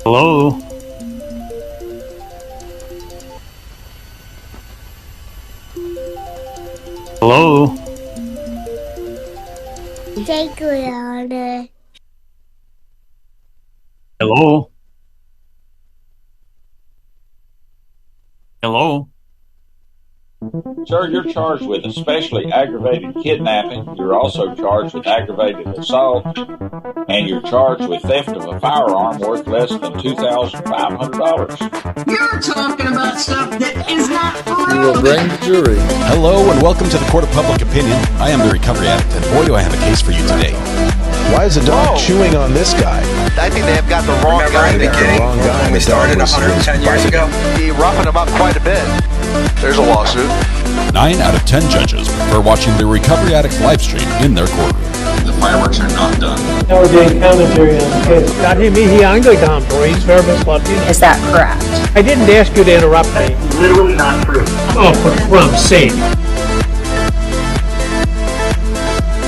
Hello? Hello? Take it on. Hello? Hello? Sir, you're charged with especially aggravated kidnapping. You're also charged with aggravated assault, and you're charged with theft of a firearm worth less than $2,500. You're talking about stuff that is not for You will bring the jury. Hello and welcome to the Court of Public Opinion. I am the Recovery Addict, and boy, do I have a case for you today. Why is the dog chewing on this guy? I think they have got the wrong guy. They got the wrong guy. When we started 110 years ago, he roughing him up quite a bit. There's a lawsuit. 9 out of 10 judges prefer watching the Recovery Addict live stream in their courtroom. The fireworks are not done. Now we're doing commentary on the case. He's very Latino. Is that correct? I didn't ask you to interrupt me. Literally not true. Oh, for crumb's sake.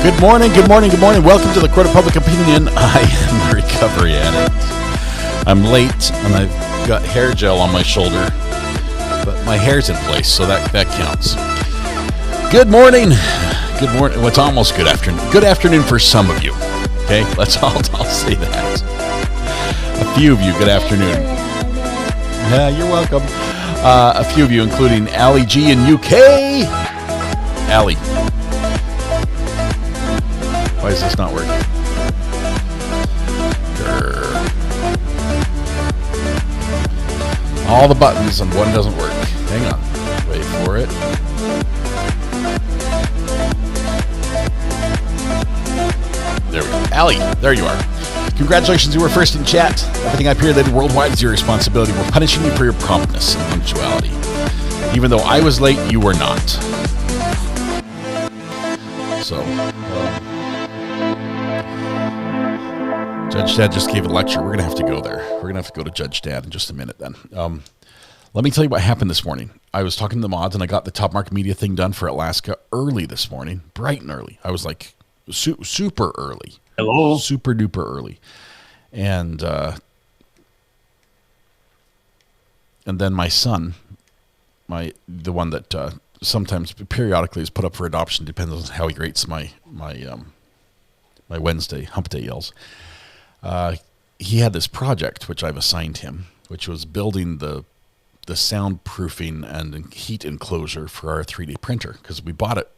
Good morning, good morning, good morning. Welcome to the Court of Public Opinion. I am the Recovery Addict. I'm late, and I've got hair gel on my shoulder, but my hair's in place, so that counts. Good morning. Good morning. Well, it's almost good afternoon. Good afternoon for some of you. Okay, I'll say that. A few of you, good afternoon. Yeah, you're welcome. A few of you, including Ali G in UK. Ali. Why is this not working? All the buttons and one doesn't work. Hang on. Wait for it. There we go. Ali, there you are. Congratulations, you were first in chat. Everything I peer-related worldwide is your responsibility. We're punishing you for your promptness and punctuality. Even though I was late, you were not. So, Judge Dad just gave a lecture. We're going to have to go there. We're going to have to go to Judge Dad in just a minute then. Let me tell you what happened this morning. I was talking to the mods, and I got the Top Market Media thing done for Alaska early this morning, bright and early. I was like super early. Hello? Super duper early. And then my son, the one that sometimes periodically is put up for adoption, depends on how he rates my Wednesday hump day yells. He had this project which I've assigned him, which was building the soundproofing and heat enclosure for our 3D printer, because we bought it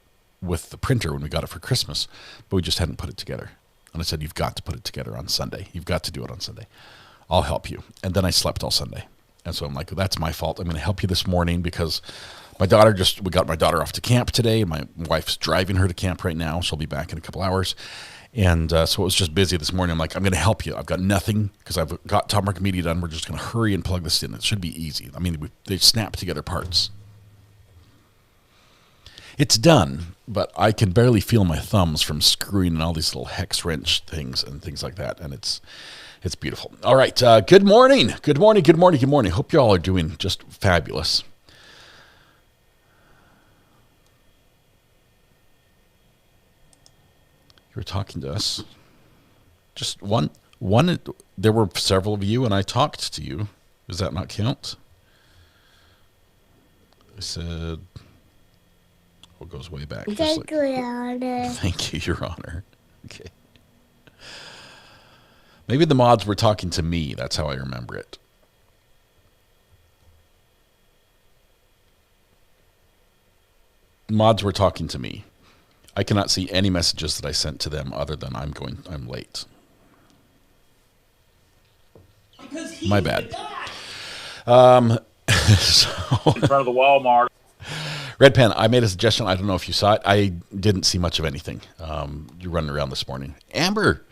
with the printer when we got it for Christmas, but we just hadn't put it together. And I said, you've got to put it together on Sunday. You've got to do it on Sunday. I'll help you. And then I slept all Sunday. And so I'm like, that's my fault. I'm going to help you this morning because we got my daughter off to camp today. My wife's driving her to camp right now. She'll be back in a couple hours. And so it was just busy this morning. I'm like, I'm going to help you. I've got nothing because I've got Top Market Media done. We're just going to hurry and plug this in. It should be easy. I mean, they snap together parts. It's done, but I can barely feel my thumbs from screwing in all these little hex wrench things and things like that. And it's beautiful. All right. Good morning. Good morning. Good morning. Good morning. Hope you all are doing just fabulous. You were talking to us. Just one. There were several of you, and I talked to you. Does that not count? I said, what goes way back? Thank you, Your Honor. Thank you, Your Honor. Okay. Maybe the mods were talking to me. That's how I remember it. Mods were talking to me. I cannot see any messages that I sent to them other than I'm late. My bad. So In front of the Walmart. Red Pen, I made a suggestion. I don't know if you saw it. I didn't see much of anything. You're running around this morning. Amber,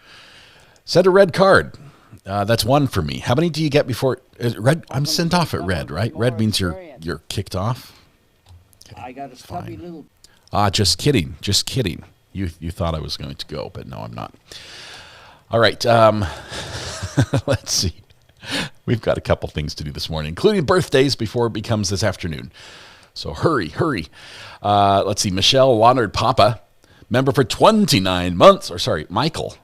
set a red card. That's one for me. How many do you get before red? I'm sent off at red, right? Red means you're kicked off. Okay, I got a stubby little. Just kidding. Just kidding. You thought I was going to go, but no, I'm not. All right. Let's see. We've got a couple things to do this morning, including birthdays before it becomes this afternoon. So hurry. Let's see. Michelle Leonard Papa, member for 29 months. Or sorry, Michael.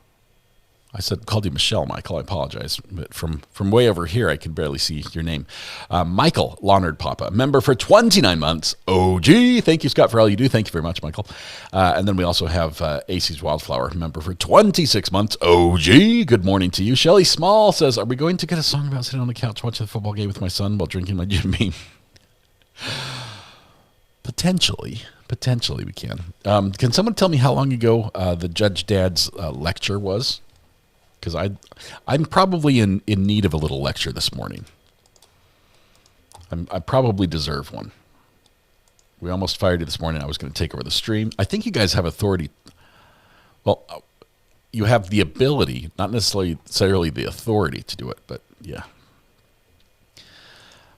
I called you Michelle, Michael. I apologize. But from way over here, I can barely see your name. Michael Leonard Papa, member for 29 months. OG. Thank you, Scott, for all you do. Thank you very much, Michael. And then we also have AC's Wildflower, member for 26 months. OG. Good morning to you. Shelly Small says, are we going to get a song about sitting on the couch watching the football game with my son while drinking my Jim Beam? Potentially we can. Can someone tell me how long ago the Judge Dad's lecture was? Because I'm probably in need of a little lecture this morning. I probably deserve one. We almost fired you this morning. I was going to take over the stream. I think you guys have authority. Well, you have the ability, not necessarily the authority to do it, but yeah.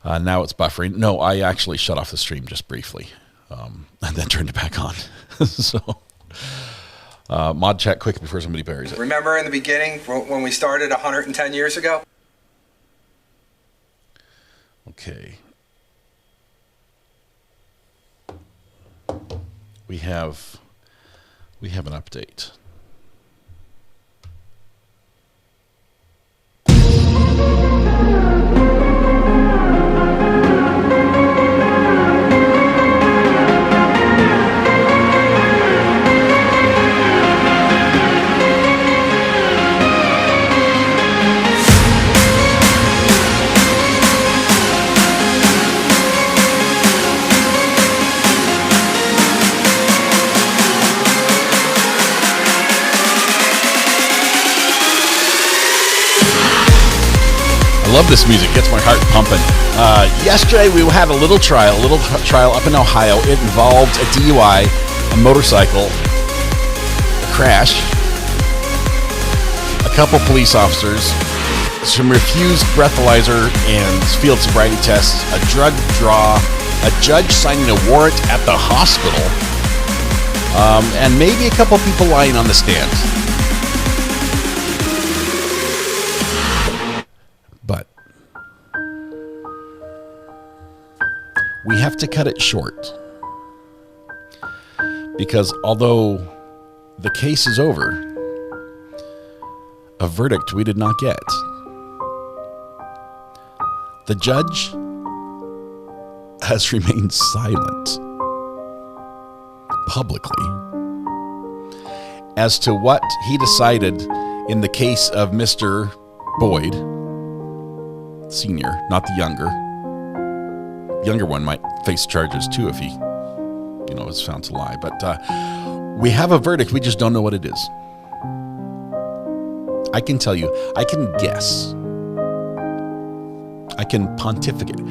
Now it's buffering. No, I actually shut off the stream just briefly and then turned it back on. So... mod chat quick before somebody buries it. Remember in the beginning when we started 110 years ago? Okay. We have an update. I love this music. Gets my heart pumping. Yesterday we had a little trial up in Ohio. It involved a DUI, a motorcycle, a crash, a couple police officers, some refused breathalyzer and field sobriety tests, a drug draw, a judge signing a warrant at the hospital, and maybe a couple people lying on the stand. But we have to cut it short because although the case is over, a verdict we did not get. The judge has remained silent publicly as to what he decided in the case of Mr. Boyd Senior, not the younger. The younger one might face charges too if he, is found to lie. But we have a verdict. We just don't know what it is. I can tell you. I can guess. I can pontificate.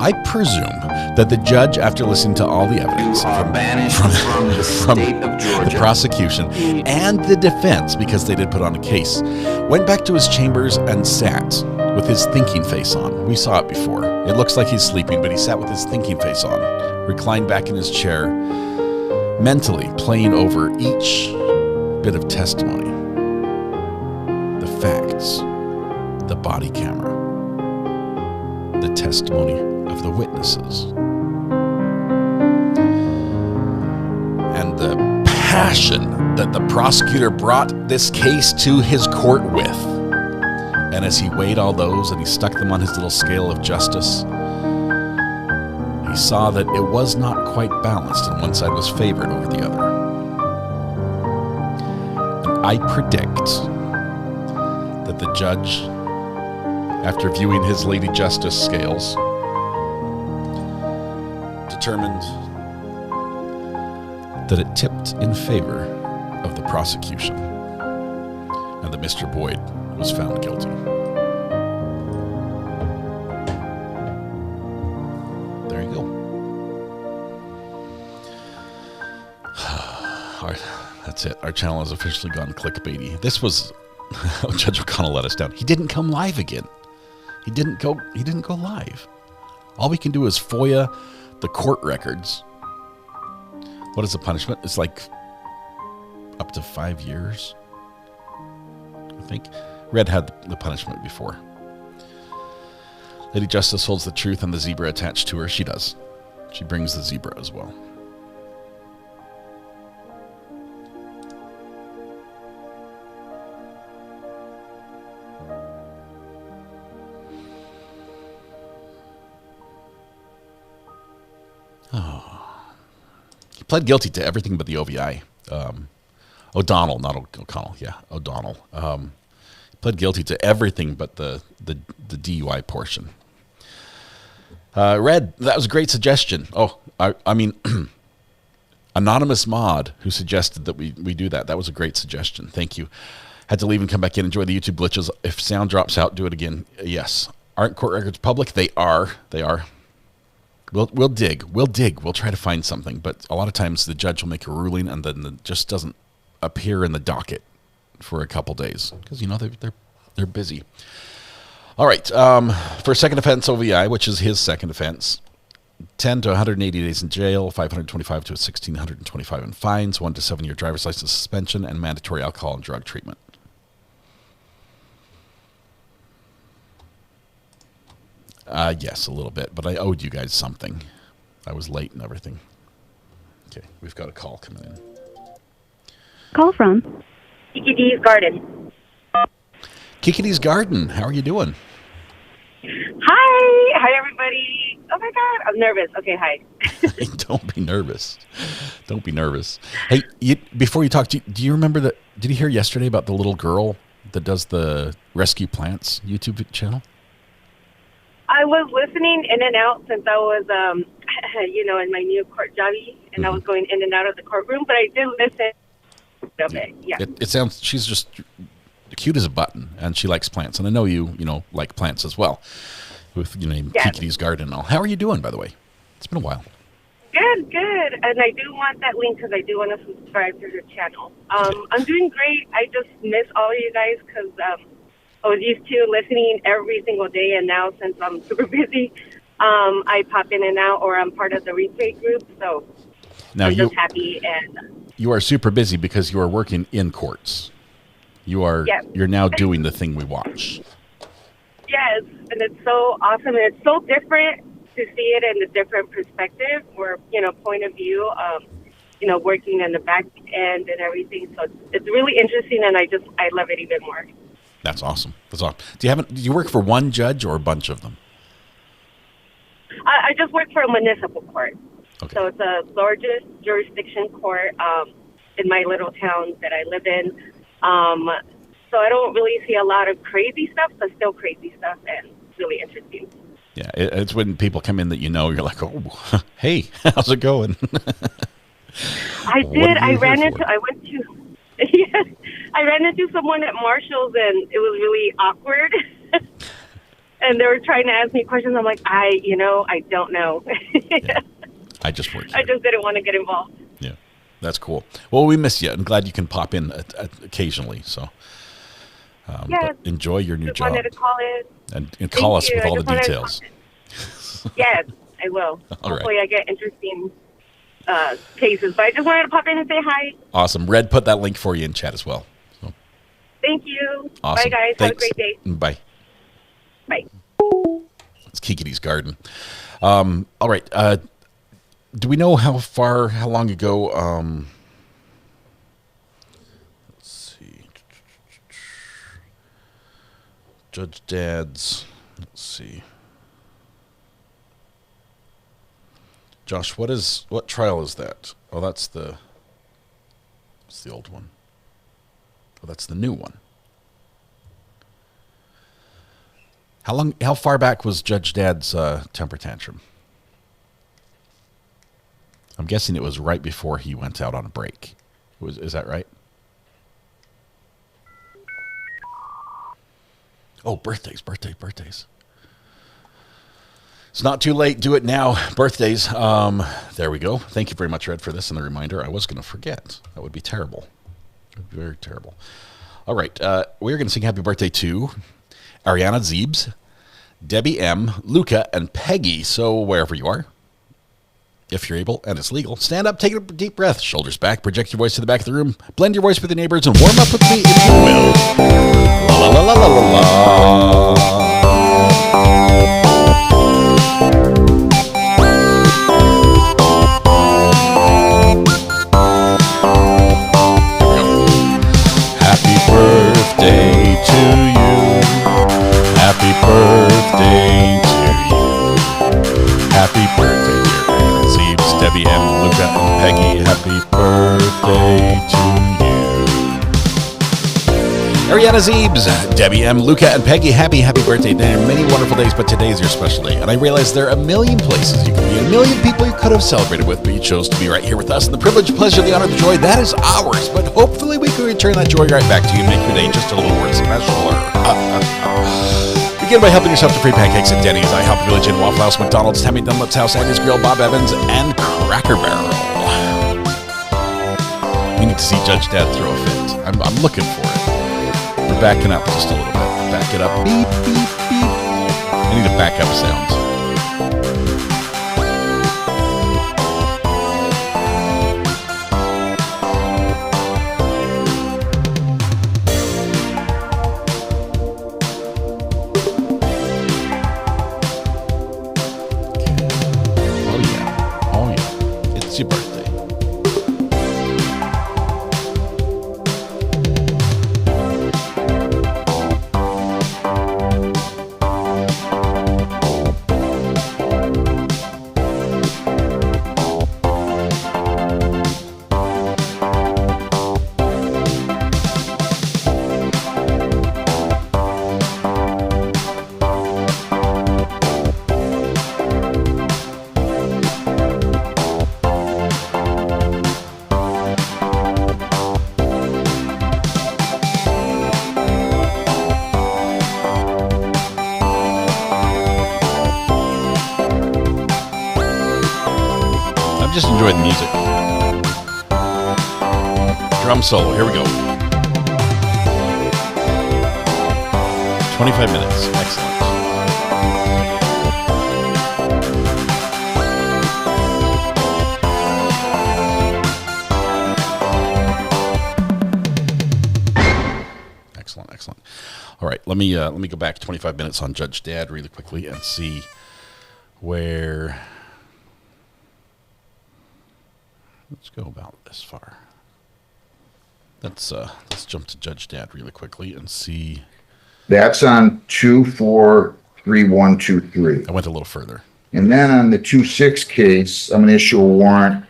I presume that the judge, after listening to all the evidence from the prosecution and the defense, because they did put on a case, went back to his chambers and sat with his thinking face on. We saw it before. It looks like he's sleeping, but he sat with his thinking face on, reclined back in his chair, mentally playing over each bit of testimony, the facts, the body camera, the testimony of the witnesses, and the passion that the prosecutor brought this case to his court with. And as he weighed all those and he stuck them on his little scale of justice, he saw that it was not quite balanced and one side was favored over the other. And I predict that the judge, after viewing his Lady Justice scales, determined that it tipped in favor of the prosecution and that Mr. Boyd was found guilty. There you go. All right, that's it. Our channel has officially gone clickbaity. This was Judge O'Connell let us down. He didn't come live again. He didn't go live. All we can do is FOIA the court records. What is the punishment? It's like up to 5 years, I think. Red had the punishment before. Lady Justice holds the truth and the zebra attached to her. She does. She brings the zebra as well. He pled guilty to everything but the OVI. O'Donnell, not O'Connell. Yeah, O'Donnell. Pled guilty to everything but the DUI portion. Red, that was a great suggestion. Oh, I mean, Anonymous Mod, who suggested that we do that. That was a great suggestion. Thank you. Had to leave and come back in. Enjoy the YouTube glitches. If sound drops out, do it again. Yes. Aren't court records public? They are. They are. We'll dig. We'll try to find something. But a lot of times the judge will make a ruling and then it just doesn't appear in the docket for a couple days because, you know, they're busy. All right. For second offense OVI, which is his second offense, 10 to 180 days in jail, 525 to 1,625 in fines, 1 to 7 year driver's license suspension, and mandatory alcohol and drug treatment. Yes, a little bit, but I owed you guys something. I was late and everything. Okay, we've got a call coming in. Call from Kiki's Garden. Kiki's Garden, how are you doing? Hi everybody. Oh my God, I'm nervous. Okay, hi. Don't be nervous. Don't be nervous. Hey, before you talk, do you remember that? Did you hear yesterday about the little girl that does the Rescue Plants YouTube channel? I was listening in and out since I was, in my new court jobby, and I was going in and out of the courtroom, but I did listen a little bit. Yeah. It sounds, she's just cute as a button, and she likes plants, and I know you like plants as well, with Kiki's Garden and all. How are you doing, by the way? It's been a while. Good, and I do want that link because I do want to subscribe to your channel. I'm doing great. I just miss all of you guys because I was used to listening every single day, and now since I'm super busy, I pop in and out, or I'm part of the replay group, so now I'm just happy. And you are super busy because you are working in courts. You're now doing the thing we watch. Yes, and it's so awesome, and it's so different to see it in a different perspective, or point of view. Working in the back end and everything, so it's really interesting, and I love it even more. That's awesome. That's awesome. Do you work for one judge or a bunch of them? I just work for a municipal court. Okay. So it's the largest jurisdiction court in my little town that I live in. So I don't really see a lot of crazy stuff, but still crazy stuff, and it's really interesting. Yeah, it's when people come in that you're like, oh, hey, how's it going? I ran into someone at Marshall's, and it was really awkward. And they were trying to ask me questions. I'm like, I don't know. Yeah. I just work here. I just didn't want to get involved. Yeah, that's cool. Well, we miss you. I'm glad you can pop in occasionally. So yes, enjoy your new job. Wanted to call in. And call us with all the details. Yes, I will. Hopefully I get interesting cases. But I just wanted to pop in and say hi. Awesome. Red put that link for you in chat as well. So. Thank you. Awesome. Bye, guys. Thanks. Have a great day. Bye. Bye. It's Kiki's Garden. All right. Do we know how long ago? Let's see. Judge Dad's. Let's see. Josh, what trial is that? Oh, that's the old one. Oh, that's the new one. How far back was Judge Dad's temper tantrum? I'm guessing it was right before he went out on a break. Is that right? Oh, birthdays. It's not too late. Do it now. Birthdays. There we go. Thank you very much, Red, for this and the reminder. I was going to forget. That would be terrible. It would be very terrible. All right. We're going to sing happy birthday to Ariana Zeebs, Debbie M., Luca, and Peggy. So wherever you are, if you're able and it's legal, stand up, take a deep breath, shoulders back, project your voice to the back of the room, blend your voice with the neighbors, and warm up with me if you will. La la la la la la. Luca and Peggy, happy birthday to you. Ariana Zeebs, Debbie M, Luca and Peggy, happy birthday. There are many wonderful days, but today is your special day. And I realize there are a million places you could be, a million people you could have celebrated with, but you chose to be right here with us. And the privilege, pleasure, the honor, the joy, that is ours. But hopefully we can return that joy right back to you and make your day just a little more special. Begin by helping yourself to free pancakes at Denny's, IHOP Village Inn, Waffle House, McDonald's, Tammy Dunlop's House, Andy's Grill, Bob Evans, and Cracker Barrel. We need to see Judge Dad throw a fit. I'm looking for it. We're backing up just a little bit. Back it up. Beep, beep, beep. I need a backup sound. Oh yeah. It's your birthday. Just enjoy the music. Drum solo, here we go. 25 minutes, excellent. Excellent. All right, let me go back 25 minutes on Judge Dad really quickly and see where. Let's go about this far. Let's jump to Judge Dad really quickly and see. That's on 243123. I went a little further. And then on the 26 case, I'm going to issue a warrant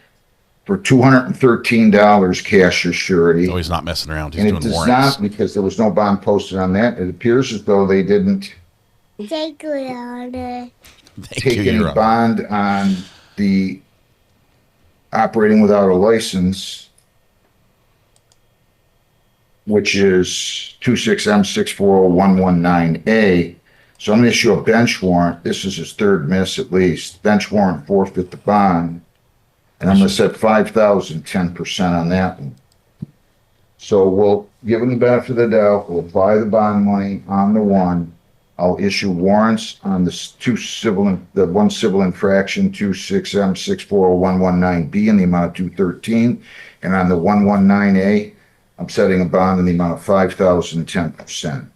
for $213 cash or surety. Oh, he's not messing around. He's and doing it does warrants. not, because there was no bond posted on that. It appears as though they didn't Thank you, Your Honor. take any bond on the operating without a license, which is 26M640119A. So I'm going to issue a bench warrant. This is his third miss at least. Bench warrant, forfeit the bond. And I'm going to set 5,000, 10% on that one. So we'll give him the benefit of the doubt. We'll apply the bond money on the one. I'll issue warrants on the one civil infraction, 26M640119B in the amount of 213. And on the 119A, I'm setting a bond in the amount of 5,000, 10%.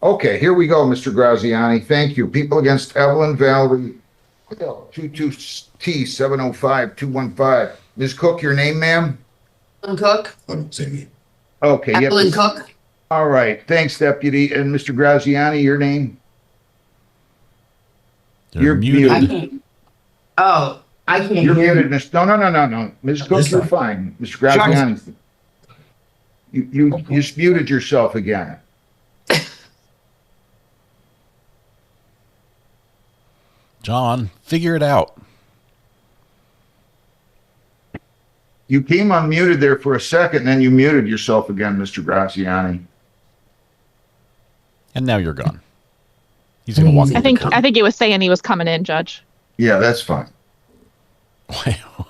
Okay, here we go, Mr. Graziani. Thank you. People against Evelyn Valerie, 22T705215. Ms. Cook, your name, ma'am? Evelyn Cook. Okay. Evelyn Cook. All right. Thanks, Deputy. And Mr. Graziani, your name? You're muted. I can't. Oh, I can't You're hear. muted, Miss. No. Ms. Cook, you're fine. Mr. Graziani, you just muted yourself again. John, figure it out. You came unmuted there for a second, and then you muted yourself again, Mr. Graziani. And now you're gone. He's gonna walk. I think he was saying he was coming in, Judge. Yeah, that's fine.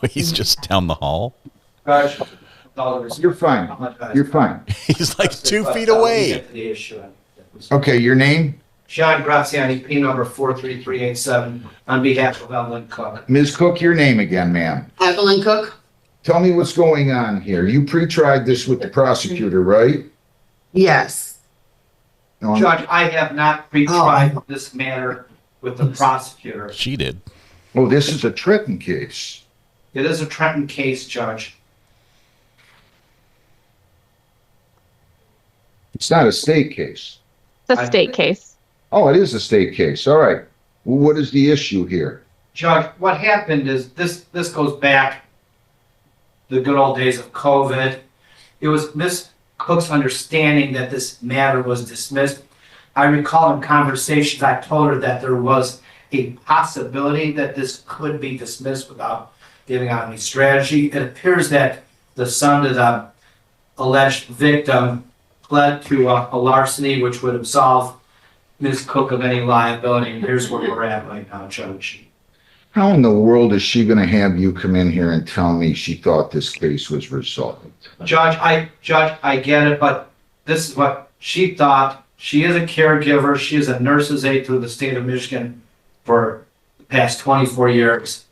He's just down the hall. You're fine. You're fine. He's like 2 feet away. Okay, your name? Sean Graziani, P number 43387, on behalf of Evelyn Cook. Ms. Cook, your name again, ma'am. Evelyn Cook. Tell me what's going on here. You pre-tried this with the prosecutor, right? Yes. No, Judge, I have not pre-tried this matter with the prosecutor. She did. Oh, this is a Trenton case. It is a Trenton case, Judge. It's not a state case. It's a state case. Oh, it is a state case. All right. Well, what is the issue here? Judge, what happened is this goes back the good old days of COVID. It was Miss Cook's understanding that this matter was dismissed. I recall in conversations, I told her that there was a possibility that this could be dismissed without giving out any strategy. It appears that the son of the alleged victim pled to a larceny, which would absolve Ms. Cook of any liability. And here's where we're at right now, Judge. How in the world is she gonna have you come in here and tell me she thought this case was resolved? Judge, I get it, but this is what she thought. She is a caregiver. She is a nurse's aide through the state of Michigan for the past 24 years.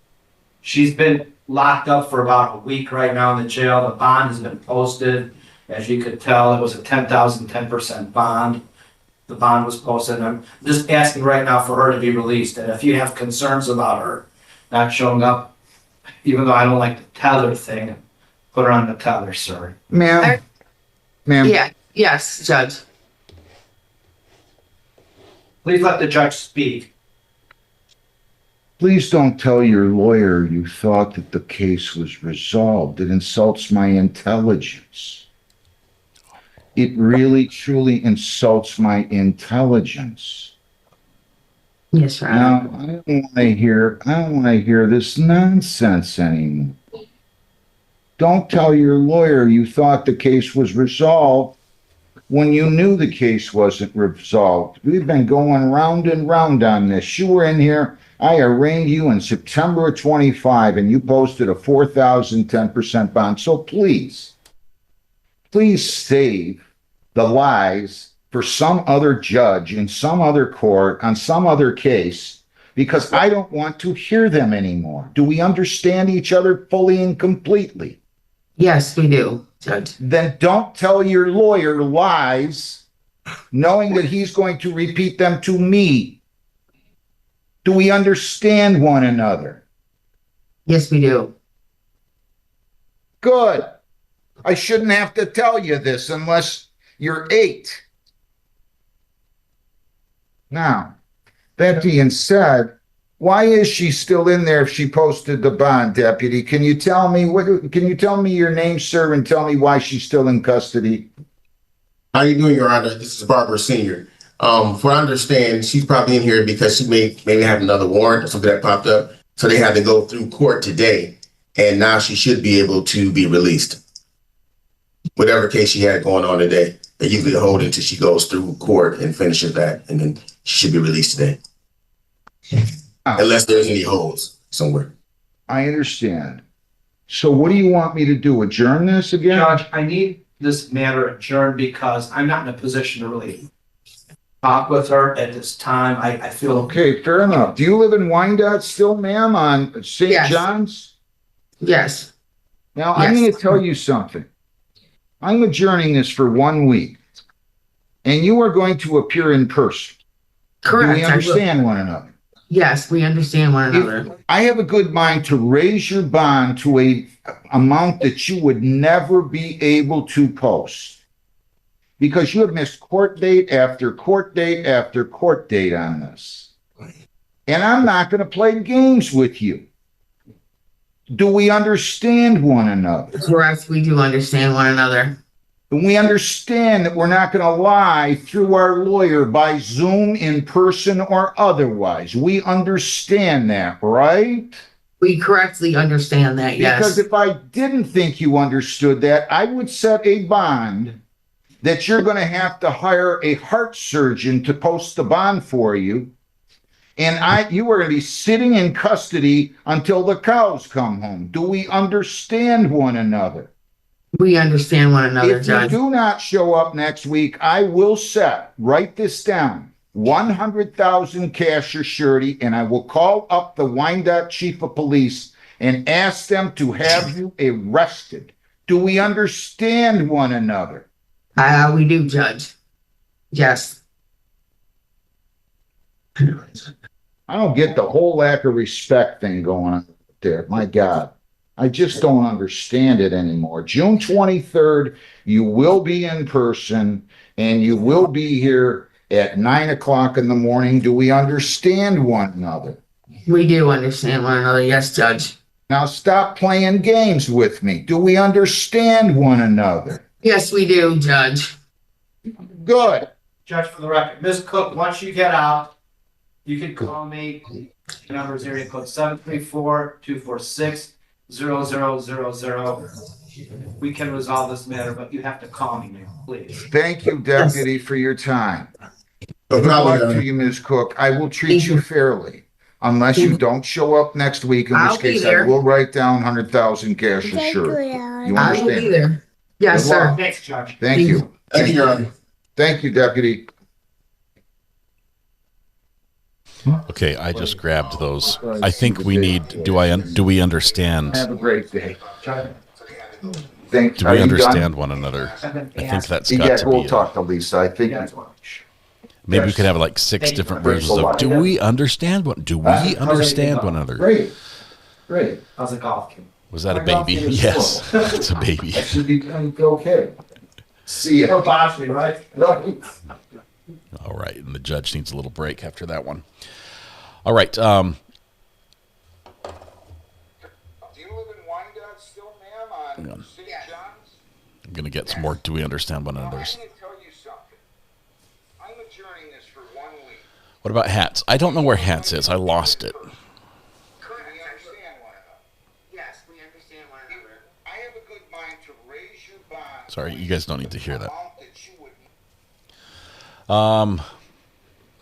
She's been locked up for about a week right now in the jail. The bond has been posted. As you could tell, it was a 10% bond. The bond was posted. I'm just asking right now for her to be released. And if you have concerns about her not showing up, even though I don't like the tether thing, put her on the tether, sir. Ma'am? Ma'am? Yeah, yes, Judge. Please let the judge speak. Please don't tell your lawyer you thought that the case was resolved. It insults my intelligence. It really, truly insults my intelligence. Yes, Your Honor. Now, I don't want to hear this nonsense anymore. Don't tell your lawyer you thought the case was resolved when you knew the case wasn't resolved. We've been going round and round on this. You were in here. I arraigned you in September of 25, and you posted a 4,010% bond. So please save the lies for some other judge in some other court on some other case, because I don't want to hear them anymore. Do we understand each other fully and completely? Yes, we do, Judge. Then don't tell your lawyer lies, knowing that he's going to repeat them to me. Do we understand one another? Yes, we do. Good. I shouldn't have to tell you this unless you're 8. Now, that being said, why is she still in there if she posted the bond, Deputy? Can you tell me your name, sir, and tell me why she's still in custody? How you doing, Your Honor? This is Barbara Senior. For I understand, she's probably in here because she maybe have another warrant or something that popped up. So they had to go through court today, and now she should be able to be released. Whatever case she had going on today, they usually hold it until she goes through court and finishes that, and then she should be released today. Unless there's any holes somewhere. I understand. So what do you want me to do? Adjourn this again? Judge, I need this matter adjourned because I'm not in a position to really talk with her at this time. I feel... Okay, fair enough. Do you live in Wyandotte still, ma'am, on St. Yes. John's? Yes. Now, I'm going to tell you something. I'm adjourning this for 1 week, and you are going to appear in person. Correct. Do we understand one another? Yes, we understand one another. I have a good mind to raise your bond to a amount that you would never be able to post, because you have missed court date after court date after court date on this. And I'm not going to play games with you. Do we understand one another? Correct, we do understand one another. And we understand that we're not going to lie through our lawyer by Zoom, in person, or otherwise. We understand that, right? We correctly understand that, yes. Because if I didn't think you understood that, I would set a bond that you're going to have to hire a heart surgeon to post the bond for you. And you are going to be sitting in custody until the cows come home. Do we understand one another? We understand one another, If Judge. you do not show up next week, I will write this down, 100,000 cash or surety, and I will call up the Wyandotte Chief of Police and ask them to have you arrested. Do we understand one another? We do, Judge. Yes. I don't get the whole lack of respect thing going on there. My God. I just don't understand it anymore. June 23rd, you will be in person, and you will be here at 9 o'clock in the morning. Do we understand one another? We do understand one another, yes, Judge. Now stop playing games with me. Do we understand one another? Yes, we do, Judge. Good. Judge, for the record, Ms. Cook, once you get out, you can call me. The number is area code 734-246-0000. We can resolve this matter, but you have to call me now, please. Thank you, Deputy, for your time. No Good luck problem, to you, Ms. Cook. I will treat you fairly, unless you don't show up next week, in I'll which be case I there. will write down 100,000 cash Thank assured. you, You I will be understand? there. Yes, Good luck. sir. Thanks, Judge. Thank you. Thank you, Your Honor. Thank you, Deputy. Okay, I just grabbed those. I think we need. Do we understand? Have a great day. Do we understand one another? I think that's got to we'll be. talk to Lisa. I think. Maybe we could have like 6 different versions of. Do we understand what? Do we understand one another? Great. Great. How's the golf game? Was that a baby? Yes, it's a baby. That should be okay. See No ya. boxing, right? All right, and the judge needs a little break after that one. All right. Do you live in Wyandotte still, ma'am? On St. John's? I'm going to get some more. Do we understand one I'm another's? going to tell you something. I'm adjourning this for 1 week. What about hats? I don't know where hats is. I lost it. We understand one another. Yes, we understand one another. I have a good mind to raise your bond. Sorry, you guys don't need to hear that. amount that you would I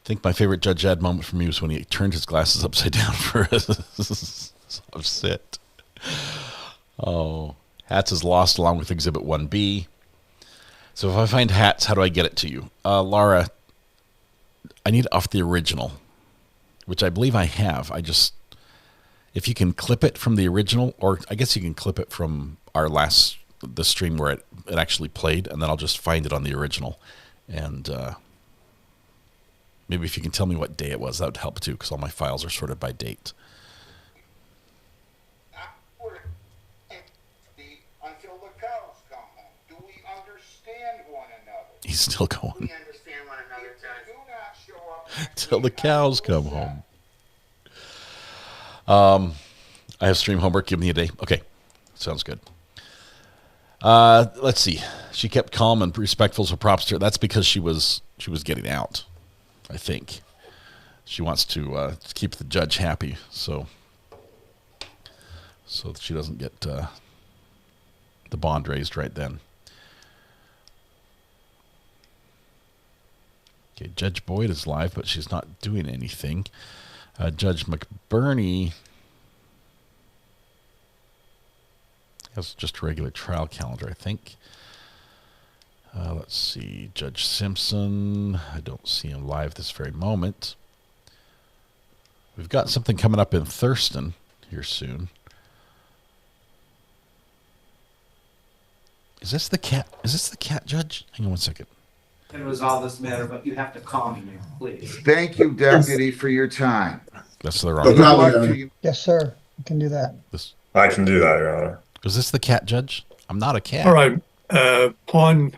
think my favorite Judge Ed moment from me was when he turned his glasses upside down for a sit. Oh, hats is lost along with Exhibit 1B. So if I find hats, how do I get it to you? Laura, I need it off the original, which I believe I have. If you can clip it from the original, or I guess you can clip it from the stream where it actually played, and then I'll just find it on the original. And maybe if you can tell me what day it was, that would help too, because all my files are sorted by date. until the cows come home. Do we understand one another? He's still going. We understand one another, Judge. Do not show up Till the cows come home. I have stream homework. Give me a day. Okay, sounds good. Let's see. She kept calm and respectful, so props to her. That's because she was getting out, I think. She wants to keep the judge happy, so that she doesn't get the bond raised right then. Okay, Judge Boyd is live, but she's not doing anything. Judge McBurney has just a regular trial calendar, I think. Let's see. Judge Simpson, I don't see him live this very moment. We've got something coming up in Thurston here soon. Is this the cat? Is this the cat, Judge? Hang on one second. Can resolve this matter, but you have to call me now, please. Thank you, Deputy, for your time. That's the wrong. Good luck to you. Yes, sir. You can do that. I can do that, Your Honor. Is this the cat, Judge? I'm not a cat. All right. Upon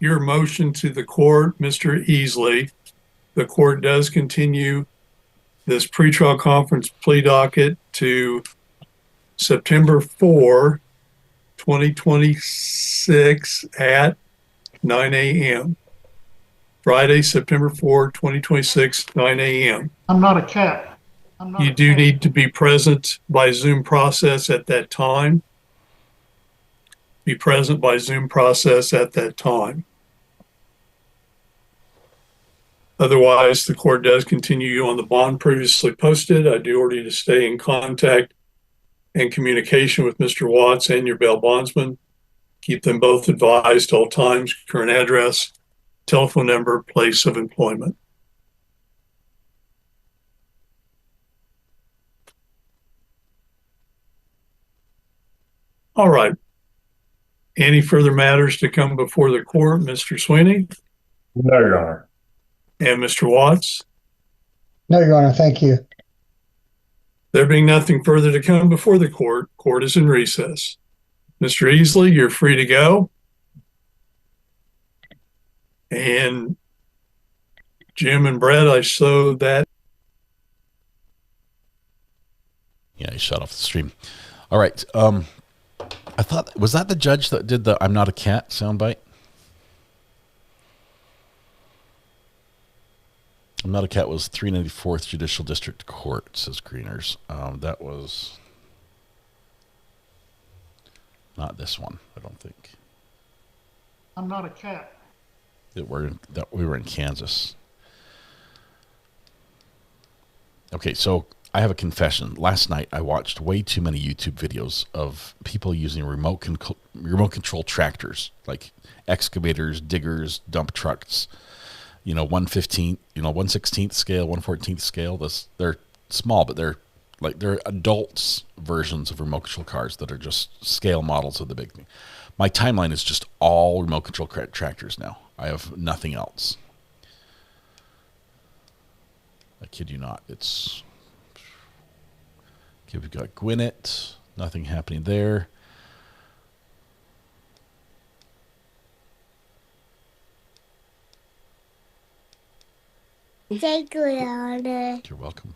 your motion to the court, Mr. Easley, the court does continue this pretrial conference plea docket to September 4, 2026 at 9 a.m. Friday, September 4, 2026, 9 a.m. I'm not a cat. You do need to be present by Zoom process at that time. Be present by Zoom process at that time. Otherwise, the court does continue on the bond previously posted. I do order you to stay in contact and communication with Mr. Watts and your bail bondsman. Keep them both advised all times, current address, telephone number, place of employment. All right. Any further matters to come before the court, Mr. Sweeney? No, Your Honor. And Mr. Watts? No, Your Honor. Thank you. There being nothing further to come before the court, court is in recess. Mr. Easley, you're free to go. And Jim and Brett, I saw that. Yeah, he shut off the stream. All right. I thought, was that the judge that did the "I'm not a cat" soundbite? "I'm not a cat" was 394th Judicial District Court, says Greeners. That was not this one, I don't think. I'm not a cat. We were in Kansas. Okay, so I have a confession. Last night I watched way too many YouTube videos of people using remote control tractors, like excavators, diggers, dump trucks. 1/15, 1/16 scale, 1/14 scale. They're small, but they're adults versions of remote control cars that are just scale models of the big thing. My timeline is just all remote control tractors now. I have nothing else. I kid you not. It's okay. We've got Gwinnett. Nothing happening there. Take your order. You're welcome.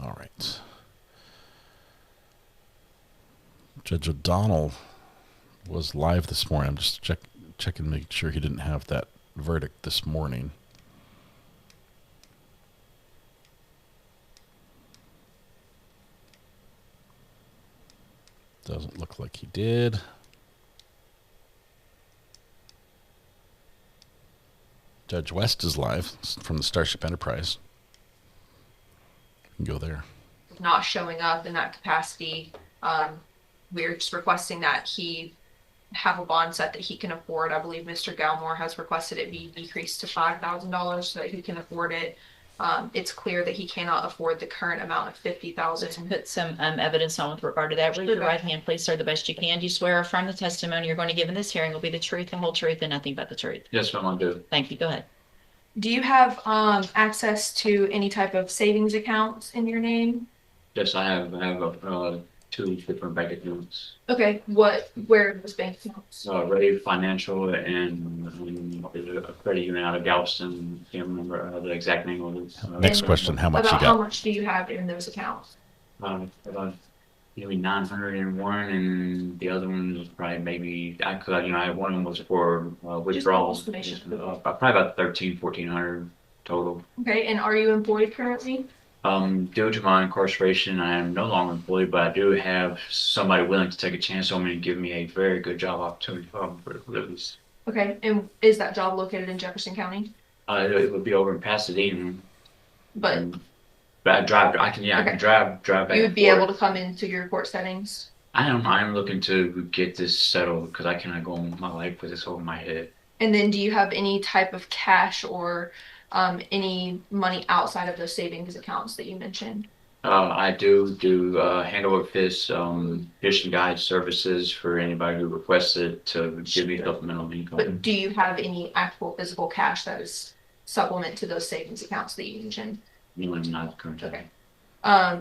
All right. Judge O'Donnell was live this morning. I'm just checking to make sure he didn't have that verdict this morning. Doesn't look like he did. Judge West is live from the Starship Enterprise. You can go there. Not showing up in that capacity. We're just requesting that he have a bond set that he can afford. I believe Mr. Galmore has requested it be decreased to $5,000 so that he can afford it. It's clear that he cannot afford the current amount of $50,000. Let's put some evidence on with regard to that. Raise your right hand, please, sir, the best you can. Do you swear or affirm the testimony you're going to give in this hearing will be the truth, the whole truth, and nothing but the truth? Yes, ma'am, I do. Thank you. Go ahead. Do you have access to any type of savings accounts in your name? Yes, I have two different bank accounts. Okay, where are those bank accounts? Ray Financial and a credit union out of Galveston. Can't remember the exact name of it. Next question: how much you About got? how much do you have in those accounts? About maybe 901, and the other one was probably maybe I had one of them was for withdrawals. Probably about 1,400 total. Okay, and are you employed currently? Due to my incarceration, I am no longer employed, but I do have somebody willing to take a chance on me and give me a very good job opportunity for release. Okay, and is that job located in Jefferson County? It would be over in Pasadena. But I drive. I can drive back. you would be able to come into your court settings. I'm looking to get this settled because I cannot go on with my life with this over my head. And then, do you have any type of cash or any money outside of those savings accounts that you mentioned? I do hand over fist fishing guide services for anybody who requests it to give me supplemental income. But do you have any actual physical cash that is supplement to those savings accounts that you mentioned? No, I'm not currently. Okay.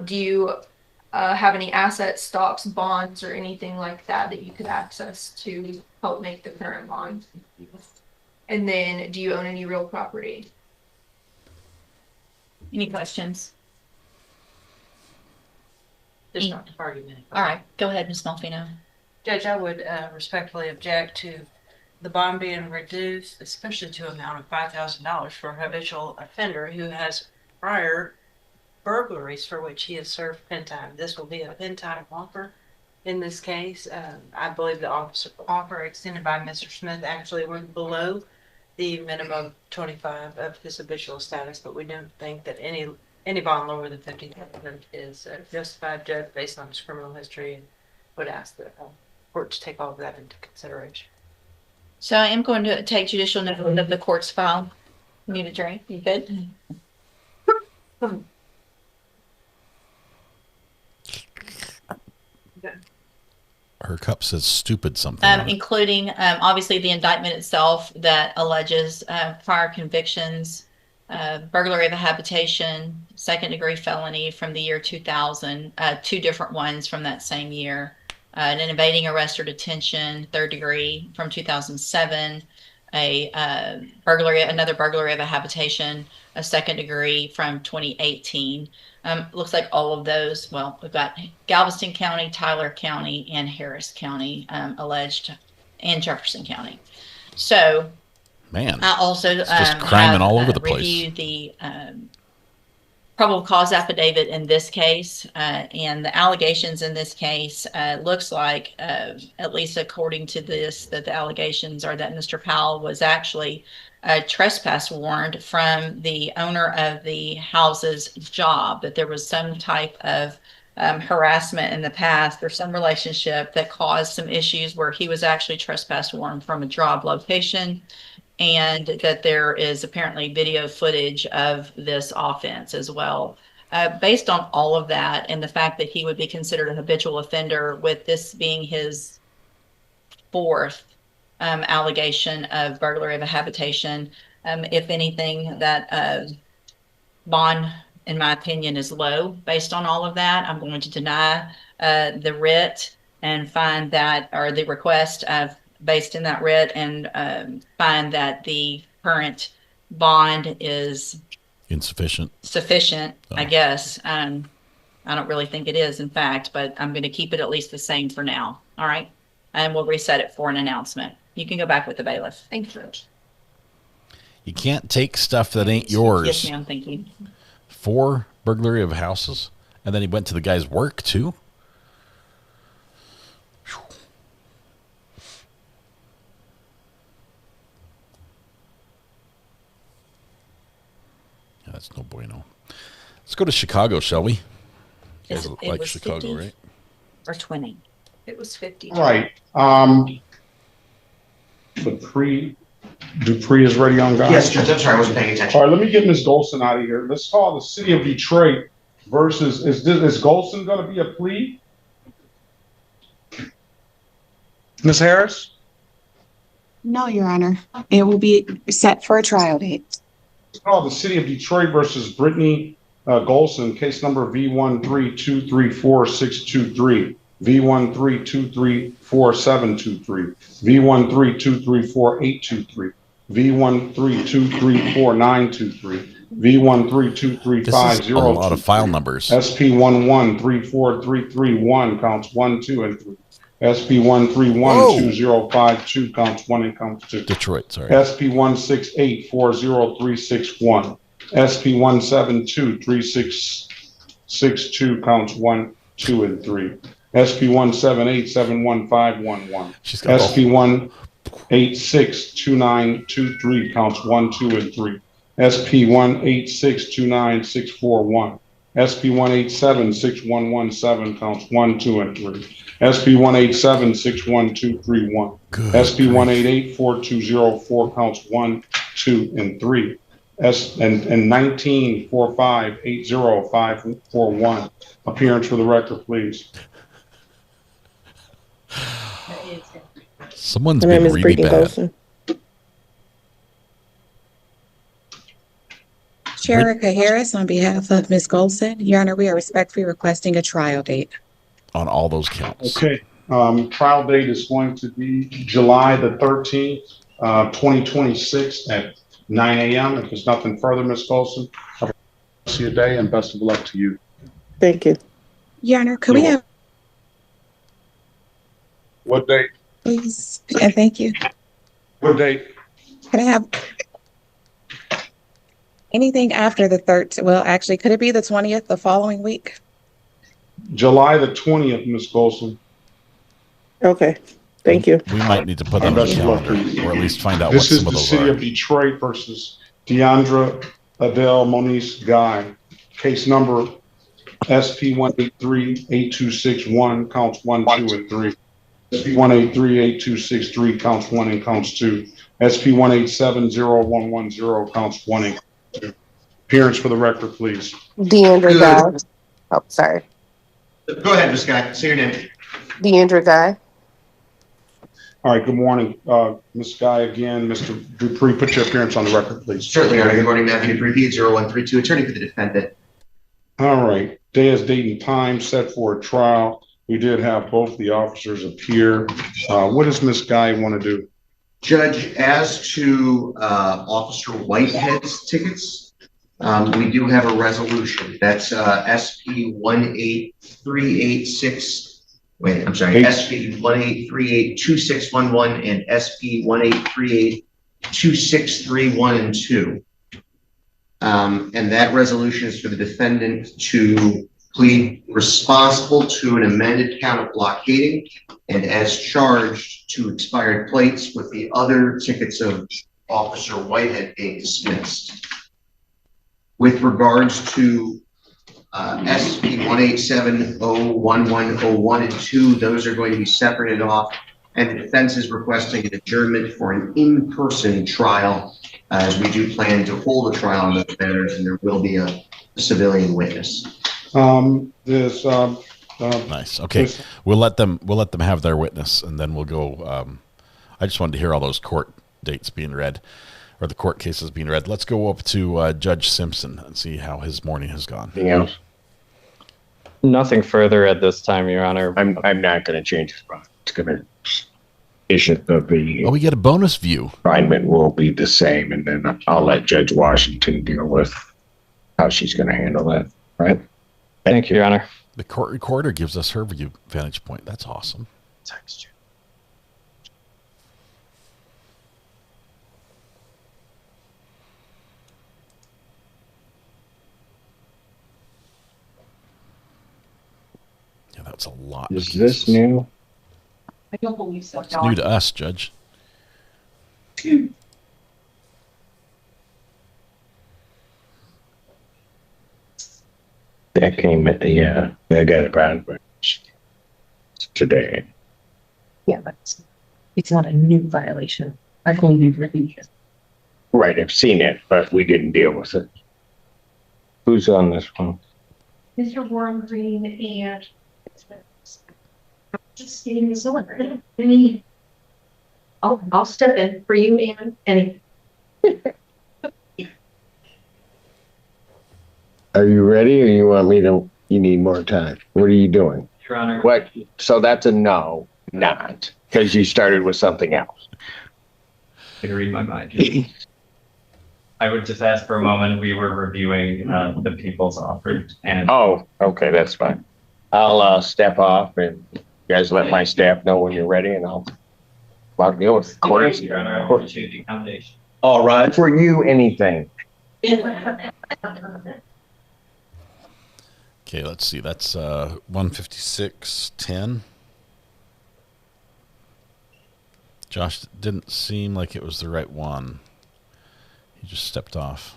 Do you have any assets, stocks, bonds, or anything like that that you could access to help make the current bond? And then, do you own any real property? Any questions? There's not an argument. All right, go ahead, Ms. Malfino. Judge, I would respectfully object to the bond being reduced, especially to an amount of $5,000 for a habitual offender who has prior burglaries for which he has served pen time. This will be a pen time offer in this case. I believe the offer extended by Mr. Smith actually went below the minimum 25 of his habitual status, but we don't think that any bond lower than 50,000 is justified, judge, based on his criminal history, and would ask the court to take all of that into consideration. So I am going to take judicial note of the court's file. Need a drink? You good? Her cup says stupid something. Including obviously the indictment itself that alleges prior convictions burglary of a habitation, second-degree felony from the year 2000, two different ones from that same year, an evading arrest or detention, third degree from 2007, another burglary of a habitation, a second degree from 2018. Looks like all of those, well, we've got Galveston County, Tyler County, and Harris County alleged, and Jefferson County. So, man, I also it's just criming all over the place. Reviewed the probable cause affidavit in this case, and the allegations in this case looks like, at least according to this, that the allegations are that Mr. Powell was actually trespass warned from the owner of the house's job, that there was some type of harassment in the past or some relationship that caused some issues where he was actually trespass warned from a job location, and that there is apparently video footage of this offense as well. Based on all of that and the fact that he would be considered a habitual offender, with this being his fourth allegation of burglary of a habitation, if anything, that bond, in my opinion, is low. Based on all of that, I'm going to deny the writ and find that, or the request based in that writ, and find that the current bond is sufficient, I guess. I don't really think it is, in fact, but I'm going to keep it at least the same for now. All right. And we'll reset it for an announcement. You can go back with the bailiff. Thank you. You can't take stuff that ain't yours. Yes, ma'am. Thank you. 4 burglary of houses. And then he went to the guy's work too. Yeah, that's no bueno. Let's go to Chicago, shall we? You guys like Chicago, 50 right? Or 20. It was 50. All right. Dupree is ready on, guys. Yes, Judge. I'm sorry, I wasn't paying attention. All right, let me get Ms. Golson out of here. Let's call the city of Detroit versus, is Golson going to be a plea? Ms. Harris? No, Your Honor. It will be set for a trial date. Let's call the city of Detroit versus Brittany Golson, case number V132344623, V132344723, V132348823, V132344923, V1323503. This is a lot of file numbers. SP11343331 counts 1, 2, and 3. SP1312052 counts 1 and counts 2. Detroit, sorry. SP168403661. SP1723662 counts 1, 2, and 3. SP1787111. SP1862923 counts 1, 2, and 3. SP1862961. SP1876117 counts 1, 2, and 3. SP1876123 SP1884204 counts 1, 2, and 3. And 1945805541. Appearance for the record, please. Someone's been really bad. Sherika Harris, on behalf of Ms. Golson, Your Honor, we are respectfully requesting a trial date. On all those counts. Okay. Trial date is going to be July the 13th, 2026 at 9 a.m. If there's nothing further, Ms. Golson, have a rest of your day and best of luck to you. Thank you. Your Honor, could we have... What date? Please, and thank you. What date? Can I have anything after the 13th? Well, actually, could it be the 20th, the following week? July the 20th, Ms. Golson. Okay. Thank you. We might need to put that on the calendar, or at least find out what some of those This is the city are. of Detroit versus Deandra Adele Moniz Guy. Case number SP1838261 counts 1, 2, and 3. SP1838263 counts 1 and counts 2. SP1870110 counts 1 and 2. Appearance for the record, please. Deandra Guy. Oh, sorry. Go ahead, Ms. Guy. Say your name. Deandra Guy. All right, good morning. Ms. Guy again, Mr. Dupree, put your appearance on the record, please. Certainly, Your Honor. Good morning, Matthew Dupree, 0132, attorney for the defendant. All right, day is date and time set for a trial. We did have both the officers appear. What does Ms. Guy want to do? Judge, as to Officer Whitehead's tickets, we do have a resolution. That's SP 18386. Wait, I'm sorry, SP 18382611 and SP 18382631 and 2. And that resolution is for the defendant to plead responsible to an amended count of blockading and as charged to expired plates, with the other tickets of Officer Whitehead being dismissed. With regards to SP 187-01101 and 2, those are going to be separated off, and the defense is requesting an adjournment for an in-person trial, as we do plan to hold a trial on those matters, and there will be a civilian witness. Nice. Okay, we'll let them have their witness, and then we'll go. I just wanted to hear all those court dates being read, or the court cases being read. Let's go up to Judge Simpson and see how his morning has gone. Anything else? Nothing further at this time, Your Honor. I'm not going to change his mind. It's going to issue of the. Oh, we get a bonus view. Assignment will be the same, and then I'll let Judge Washington deal with how she's going to handle that. Right? Thank you, Your Honor. The court recorder gives us her view vantage point. That's awesome. Thanks, Yeah, that's a lot. Is this new? I don't believe so. It's new to us, Judge. That came at the, I got it around today. Yeah, but it's not a new violation. I can leave revision. Right, I've seen it, but we didn't deal with it. Who's on this one? Mr. Warren Green and just getting this over. I'll step in for you and any. Are you ready, or you want me to? You need more time. What are you doing? Your Honor. What? So that's a no, not because you started with something else. I can read my mind. I would just ask for a moment. We were reviewing the Pickles offer, and oh, okay, that's fine. I'll step off, and you guys let my staff know when you're ready, and I'll deal with court. Your Honor, I appreciate the accommodation. All right, for you, anything. Okay, let's see. That's 156.10. Josh, didn't seem like it was the right one. He just stepped off.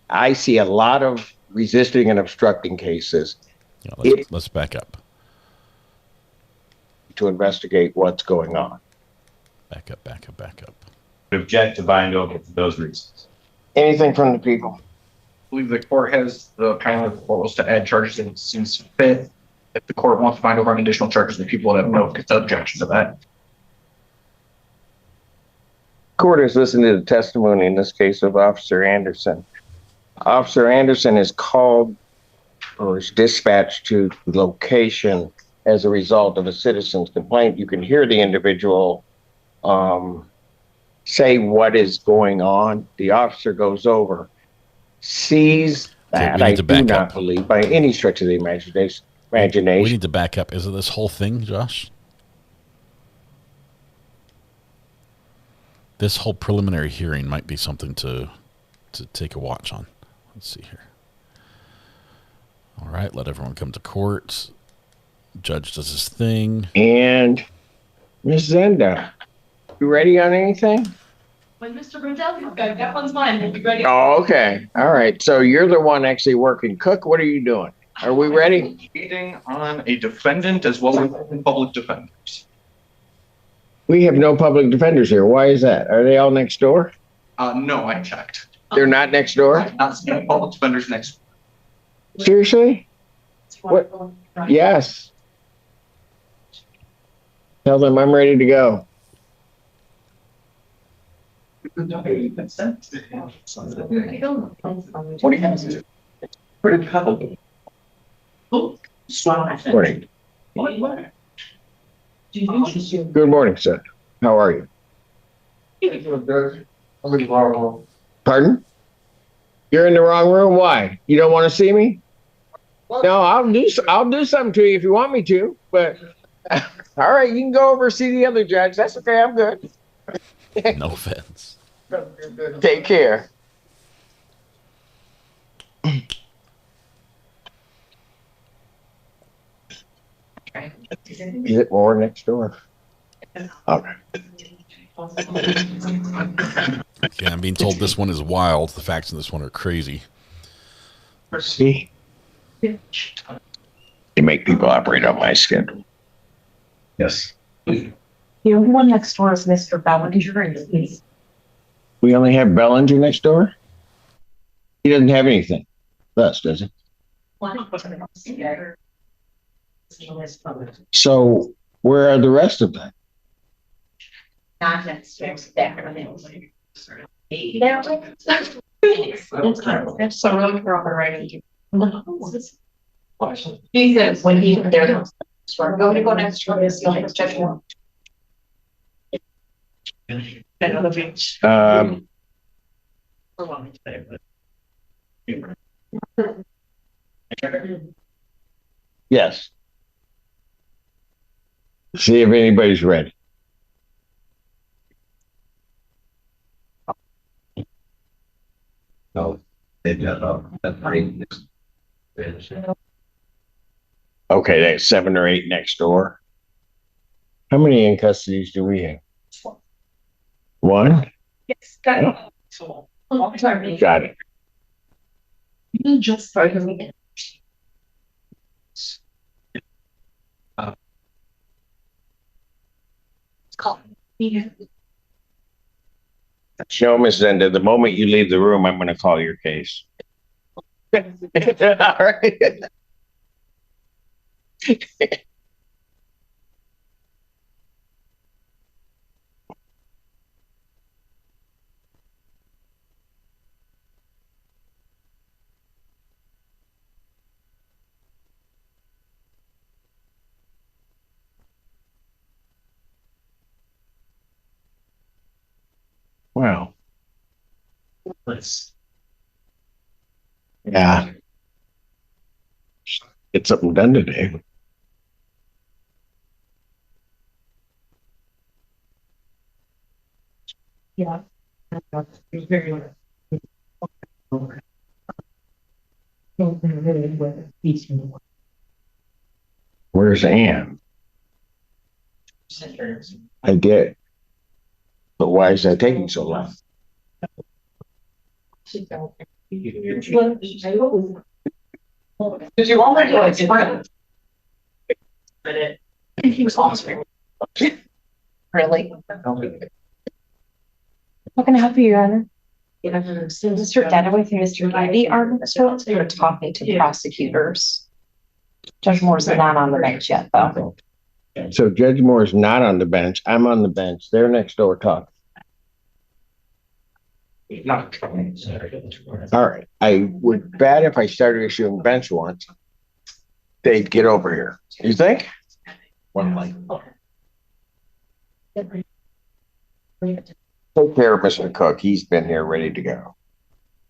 I see a lot of resisting and obstructing cases. Yeah, let's back up. To investigate what's going on. Back up. Object to bind over for those reasons. Anything from the people? I believe the court has the power of the court was to add charges that it seems fit. If the court wants to bind over on additional charges, the people would have no objection to that. Court has listened to the testimony in this case of Officer Anderson. Officer Anderson is called or is dispatched to the location as a result of a citizen's complaint. You can hear the individual say what is going on. The officer goes over, sees that. I do not believe by any stretch of the imagination. We need to back up. Is it this whole thing, Josh? This whole preliminary hearing might be something to take a watch on. Let's see here. All right, let everyone come to court. Judge does his thing. And Ms. Zenda, you ready on anything? When Mr. Brindell is that one's mine. We'll be ready. Oh, okay. All right. So you're the one actually working. Cook, what are you doing? Are we ready? Meeting on a defendant as well as public defenders. We have no public defenders here. Why is that? Are they all next door? No, I checked. They're not next door? I've not seen public defenders next. Seriously? What? Yes. Tell them I'm ready to go. What do you have? Pretty public. Morning. Good morning, sir. How are you? Pardon? You're in the wrong room. Why? You don't want to see me? No, I'll do something to you if you want me to. But all right, you can go over and see the other judge. That's okay. I'm good. No offense. Take care. Is it more next door? Okay. Yeah, I'm being told this one is wild. The facts in this one are crazy. See? You make people operate on my schedule. Yes. The only one next door is Mr. Ballinger. We only have Bellinger next door? He doesn't have anything. Thus, does he? So where are the rest of them? Not next door. That's so really corroborating. He said when he was there, we're going to go next door. Is the only judgment. Yes. See if anybody's ready. No, they've got that pretty. Okay, that's 7 or 8 next door. How many in custody do we have? One? Yes, got it. Got it. You just started me. It's called. No, Miss Zenda, the moment you leave the room, I'm going to call your case. All right. Wow. Yeah. Get something done today. Yeah. Where's Ann? I did. But why is that taking so long? Did you already like it? But he was awesome. Really? How can I help you, Your Honor? Mr. Dunaway and Mr. Gandy are talking to the prosecutors. Judge Moore's not on the bench yet, though. So Judge Moore is not on the bench. I'm on the bench. They're next door talking. All right. I would bet if I started issuing bench warrants, they'd get over here. You think? One light. Take care of Mr. Cook. He's been here ready to go.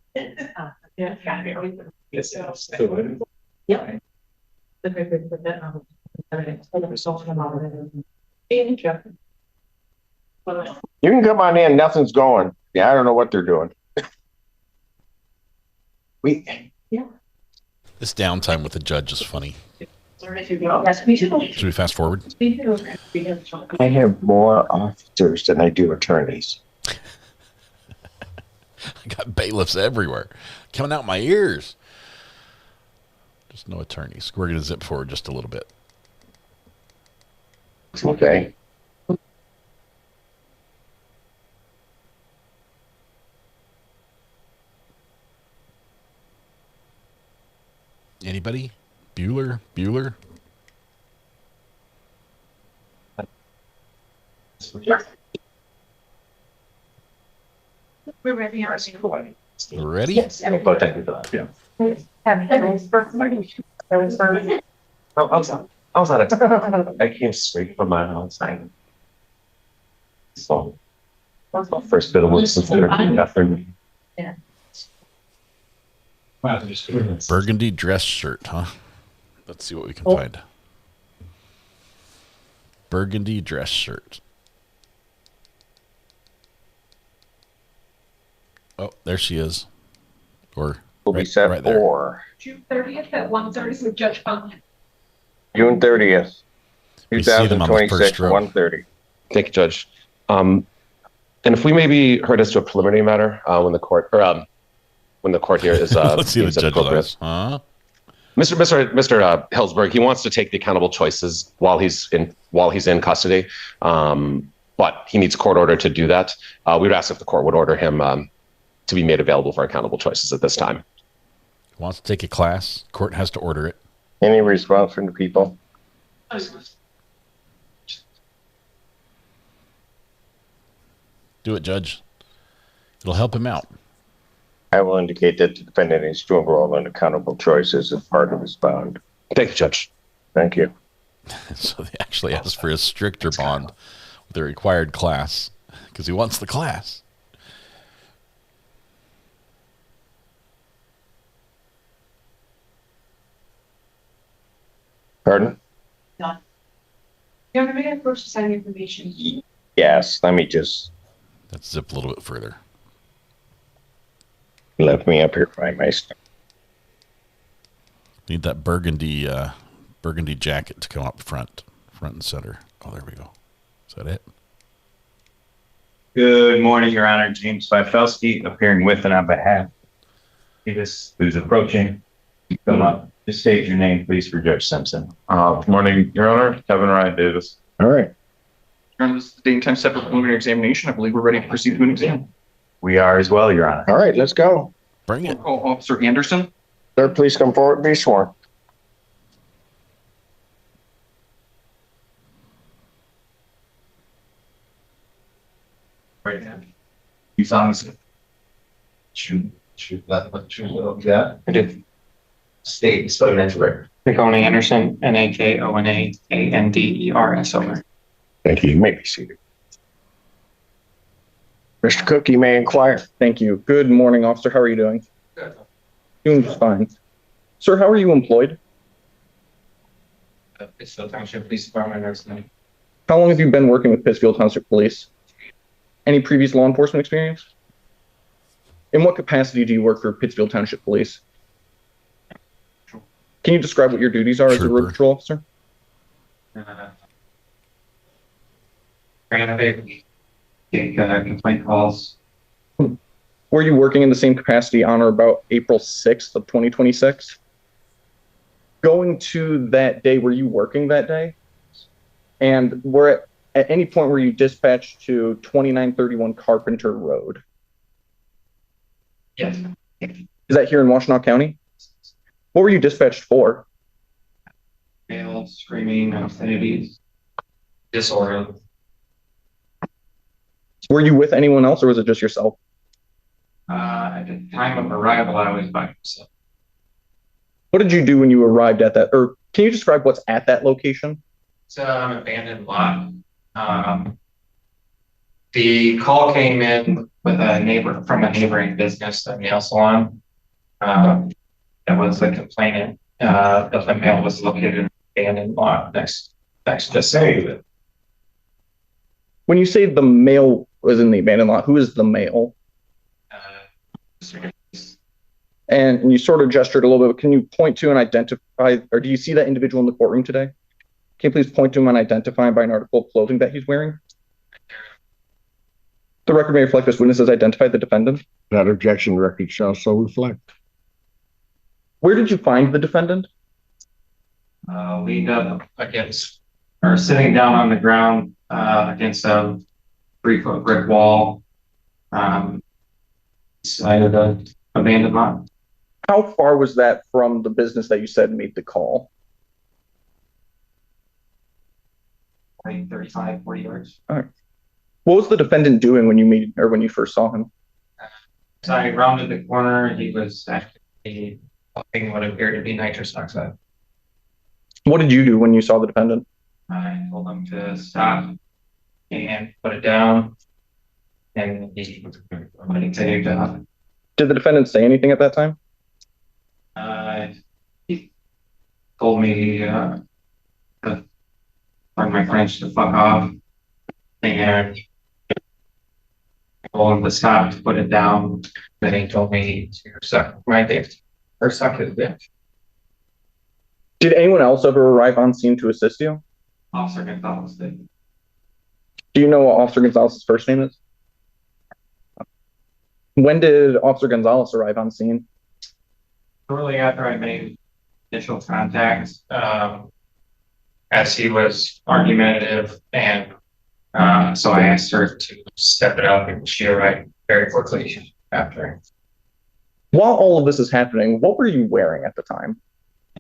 Yep. You can come on in. Nothing's going. Yeah, I don't know what they're doing. This downtime with the judge is funny. Yes, we do. Should we fast forward? I have more officers than I do attorneys. I got bailiffs everywhere, coming out my ears. Just no attorneys. We're going to zip forward just a little bit. Okay. Anybody? Bueller? We're ready. Ready? Yes. Thank you for that. Yeah. I was at it. I came straight from my house. So, first bit of work since the afternoon. Yeah. Burgundy dress shirt, huh? Let's see what we can find. Burgundy dress shirt. Oh, there she is. Or will be set right there. for June 30th at 1:30 with Judge Conlon. June 30th, We see them on the first 2026, row. 1:30. Thank you, Judge. And if we maybe heard us to a preliminary matter when the court here is Let's see the deems it judge's appropriate. eyes. Huh? Mr. Hellsberg, he wants to take the accountable choices while he's in custody, but he needs a court order to do that. We would ask if the court would order him to be made available for accountable choices at this time. Wants to take a class. Court has to order it. Any response from the people? Do it, Judge. It'll help him out. I will indicate that the defendant is to enroll in accountable choices as part of his bond. Thank you, Judge. Thank you. So they actually asked for a stricter bond with a required class because he wants the class. Pardon? Done. Your Honor, may I first sign information? Yes, let me just Let's zip a little bit further. let me up here find my stuff. Need that burgundy jacket to come up front and center. Oh, there we go. Is that it? Good morning, Your Honor. James Fifelski, appearing with and on behalf of Davis, who's approaching. Come up. Just state your name, please, for Judge Simpson. Good morning, Your Honor. Kevin Ryan Davis. All right. Your Honor, this is the date and time set for preliminary examination. I believe we're ready to proceed to an exam. We are as well, Your Honor. All right, let's go. Bring it. Call Officer Anderson. Sir, please come forward and be sworn. Right now. You sound shoot that. I did. State, spelling and record. Nicole Anderson, NAKONAANDERSON. Thank you. You may be seated. Mr. Cook, you may inquire. Thank you. Good morning, officer. How are you doing? Good. Doing just fine. Sir, how are you employed? Pittsfield Township Police Department nursing. How long have you been working with Pittsfield Township Police? Any previous law enforcement experience? In what capacity do you work for Pittsfield Township Police? Can you describe what your duties are as a road patrol officer? Take complaint calls. Were you working in the same capacity on or about April 6th of 2026? Going to that day, were you working that day? And at any point were you dispatched to 2931 Carpenter Road? Yes. Is that here in Washtenaw County? What were you dispatched for? Male, screaming, obscenities, disorder. Were you with anyone else or was it just yourself? At the time of arrival, I was by myself. What did you do when you arrived at that? Or can you describe what's at that location? It's an abandoned lot. The call came in with a neighbor from a neighboring business, a nail salon. That was a complainant that the male was located in an abandoned lot next to say. When you say the male was in the abandoned lot, who is the male? And you sort of gestured a little bit. Can you point to and identify, or do you see that individual in the courtroom today? Can you please point to him and identify him by an article of clothing that he's wearing? The record may reflect this witness has identified the defendant. That objection record shall so reflect. Where did you find the defendant? leaned up against, or sitting down on the ground, against a 3-foot brick wall. Side of the abandoned lot. How far was that from the business that you said made the call? Like 35, 40 yards. All right. What was the defendant doing when you first saw him? So I rounded the corner. He was actually pumping what appeared to be nitrous oxide. What did you do when you saw the defendant? I told him to stop and put it down, and he continued to. Did the defendant say anything at that time? He told me pardon my French, to fuck off, and I told him to stop, to put it down. Then he told me to suck my dick, or suck his dick. Did anyone else ever arrive on scene to assist you? Officer Gonzalez did. Do you know what Officer Gonzalez's first name is? When did Officer Gonzalez arrive on scene? Shortly after I made initial contact, as he was argumentative, and so I asked her to step it up, and she arrived very quickly after. While all of this is happening, what were you wearing at the time?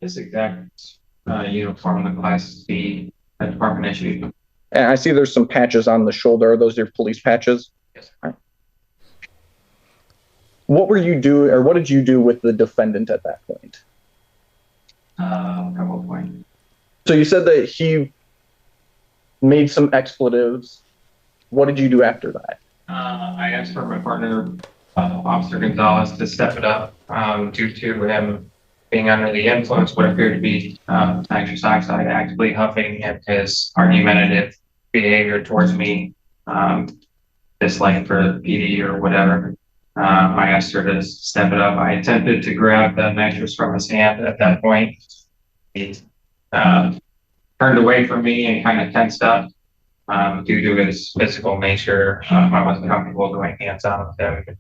His exact uniform, the Class B department issued. And I see there's some patches on the shoulder. Are those your police patches? Yes. All right. What were you doing, or what did you do with the defendant at that point? At what point? So you said that he made some expletives. What did you do after that? I asked for my partner, Officer Gonzalez, to step it up due to him being under the influence, what appeared to be nitrous oxide, actively huffing, and his argumentative behavior towards me, dislike for PD or whatever. I asked her to step it up. I attempted to grab the nitrous from his hand at that point. He turned away from me and kind of tensed up due to his physical nature. I wasn't comfortable going hands-on with him,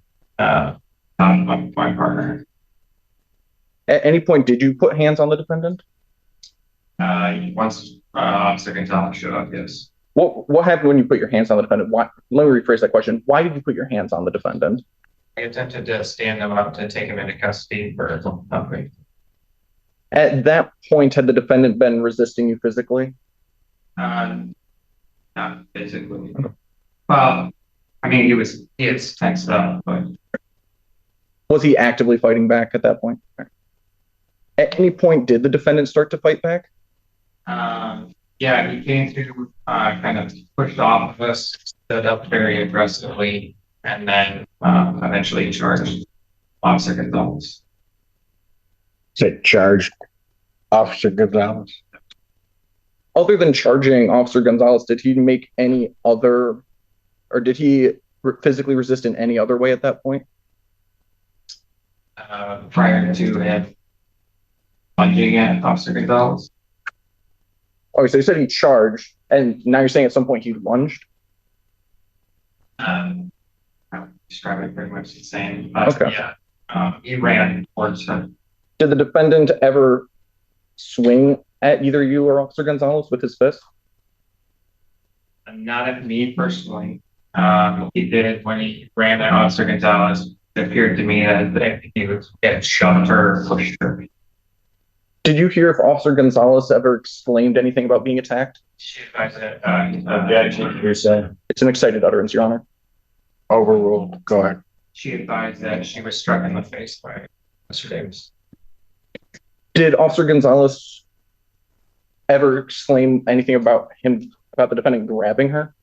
my partner. At any point, did you put hands on the defendant? Once Officer Gonzalez showed up, yes. What happened when you put your hands on the defendant? Why? Let me rephrase that question. Why did you put your hands on the defendant? I attempted to stand him up to take him into custody for upgrade. At that point, had the defendant been resisting you physically? Not physically. Well, I mean, he had tensed up, but. Was he actively fighting back at that point? At any point, did the defendant start to fight back? Yeah, he came to kind of pushed off of us, stood up very aggressively, and then eventually charged Officer Gonzalez. Said charged Officer Gonzalez. Other than charging Officer Gonzalez, did he make any other, or did he physically resist in any other way at that point? Prior to him lunging at Officer Gonzalez. Okay, so you said he charged, and now you're saying at some point he lunged? I would describe it pretty much the same. But okay. Yeah, he ran towards him. Did the defendant ever swing at either you or Officer Gonzalez with his fist? Not at me personally. He did when he ran at Officer Gonzalez. It appeared to me that he was getting shoved or pushed her. Did you hear if Officer Gonzalez ever exclaimed anything about being attacked? She advised that, Objection, hearsay. It's an excited utterance, Your Honor. Overruled. Go ahead. She advised that she was struck in the face by Mr. Davis. Did Officer Gonzalez ever exclaim anything about the defendant grabbing her?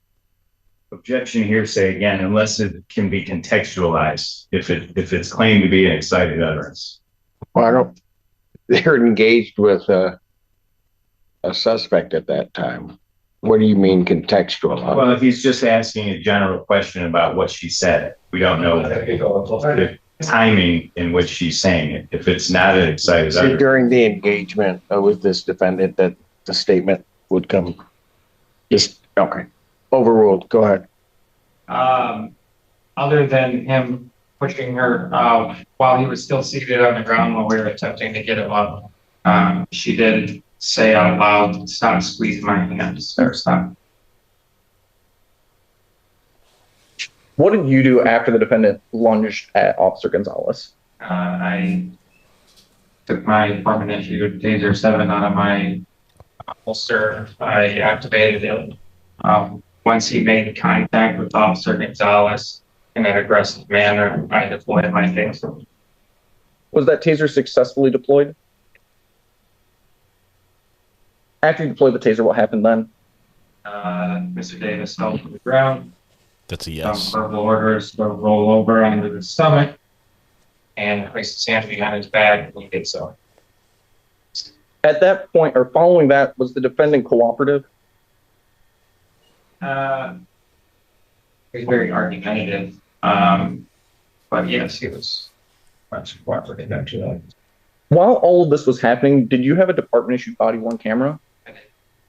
Objection, hearsay again, unless it can be contextualized. If it's claimed to be an excited utterance. Well, they're engaged with a suspect at that time. What do you mean contextual? Well, if he's just asking a general question about what she said, we don't know the timing in which she's saying it. If it's not an excited utterance. During the engagement with this defendant, that the statement would come. Just okay. Overruled. Go ahead. Other than him pushing her while he was still seated on the ground while we were attempting to get him up, she did say out loud, stop squeezing my hands or stop. What did you do after the defendant lunged at Officer Gonzalez? I took my permanent issued Taser 7 out of my holster. I activated it. Once he made contact with Officer Gonzalez in an aggressive manner, I deployed my taser. Was that taser successfully deployed? After you deployed the taser, what happened then? Mr. Davis fell to the ground. That's a yes. Verbal orders to roll over onto his stomach and place his hand behind his back, and he did so. At that point, or following that, was the defendant cooperative? He was very argumentative, but yes, he was much cooperative actually. While all of this was happening, did you have a department issued body worn camera?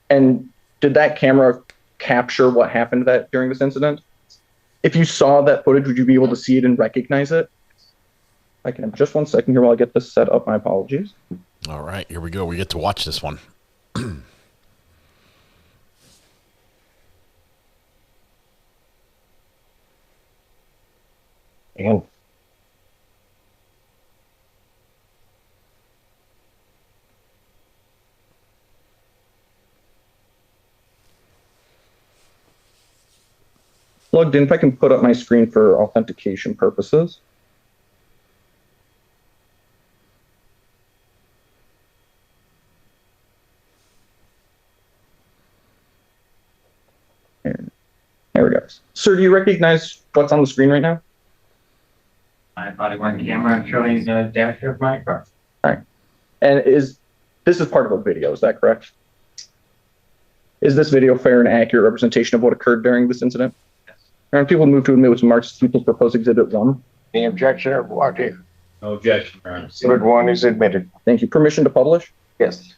And did that camera capture what happened during this incident? If you saw that footage, would you be able to see it and recognize it? I can have just 1 second here while I get this set up. My apologies. All right, here we go. We get to watch this one. And Logged in, if I can put up my screen for authentication purposes. There we go. Sir, do you recognize what's on the screen right now? My body worn camera showing the dash of my car. All right. And this is part of a video, is that correct? Is this video fair and accurate representation of what occurred during this incident? Yes. Are people move to admit with remarks to people's proposed exhibit 1? the objection or what here? No objection, Your Honor. Exhibit 1 is admitted. Thank you. Permission to publish? Yes.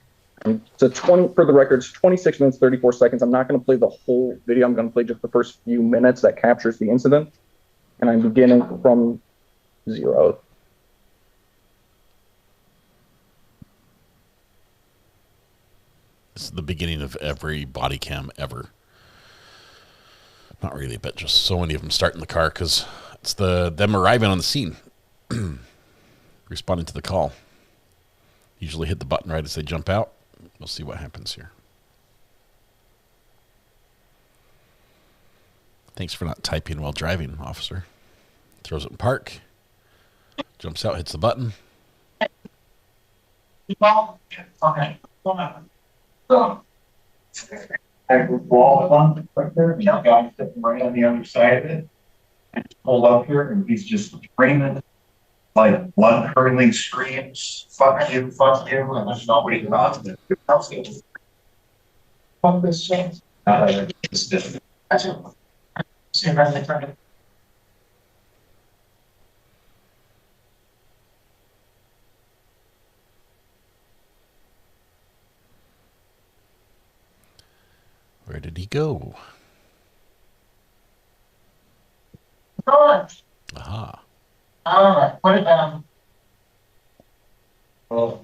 So 20, for the record, it's 26 minutes, 34 seconds. I'm not going to play the whole video. I'm going to play just the first few minutes that captures the incident. And I'm beginning from 0. This is the beginning of every body cam ever. Not really, but just so many of them start in the car because it's them arriving on the scene, responding to the call. Usually hit the button right as they jump out. We'll see what happens here. Thanks for not typing while driving, officer. Throws it in park. Jumps out, hits the button. Okay. I would wall one right there, the guy sitting right on the other side of it. And pulled up here and he's just screaming like blood curdling screams, fuck you, and there's nobody around it. Fuck this shit. It's different. See right in front of it. Where did he go? Aha. All right, put it down. Oh.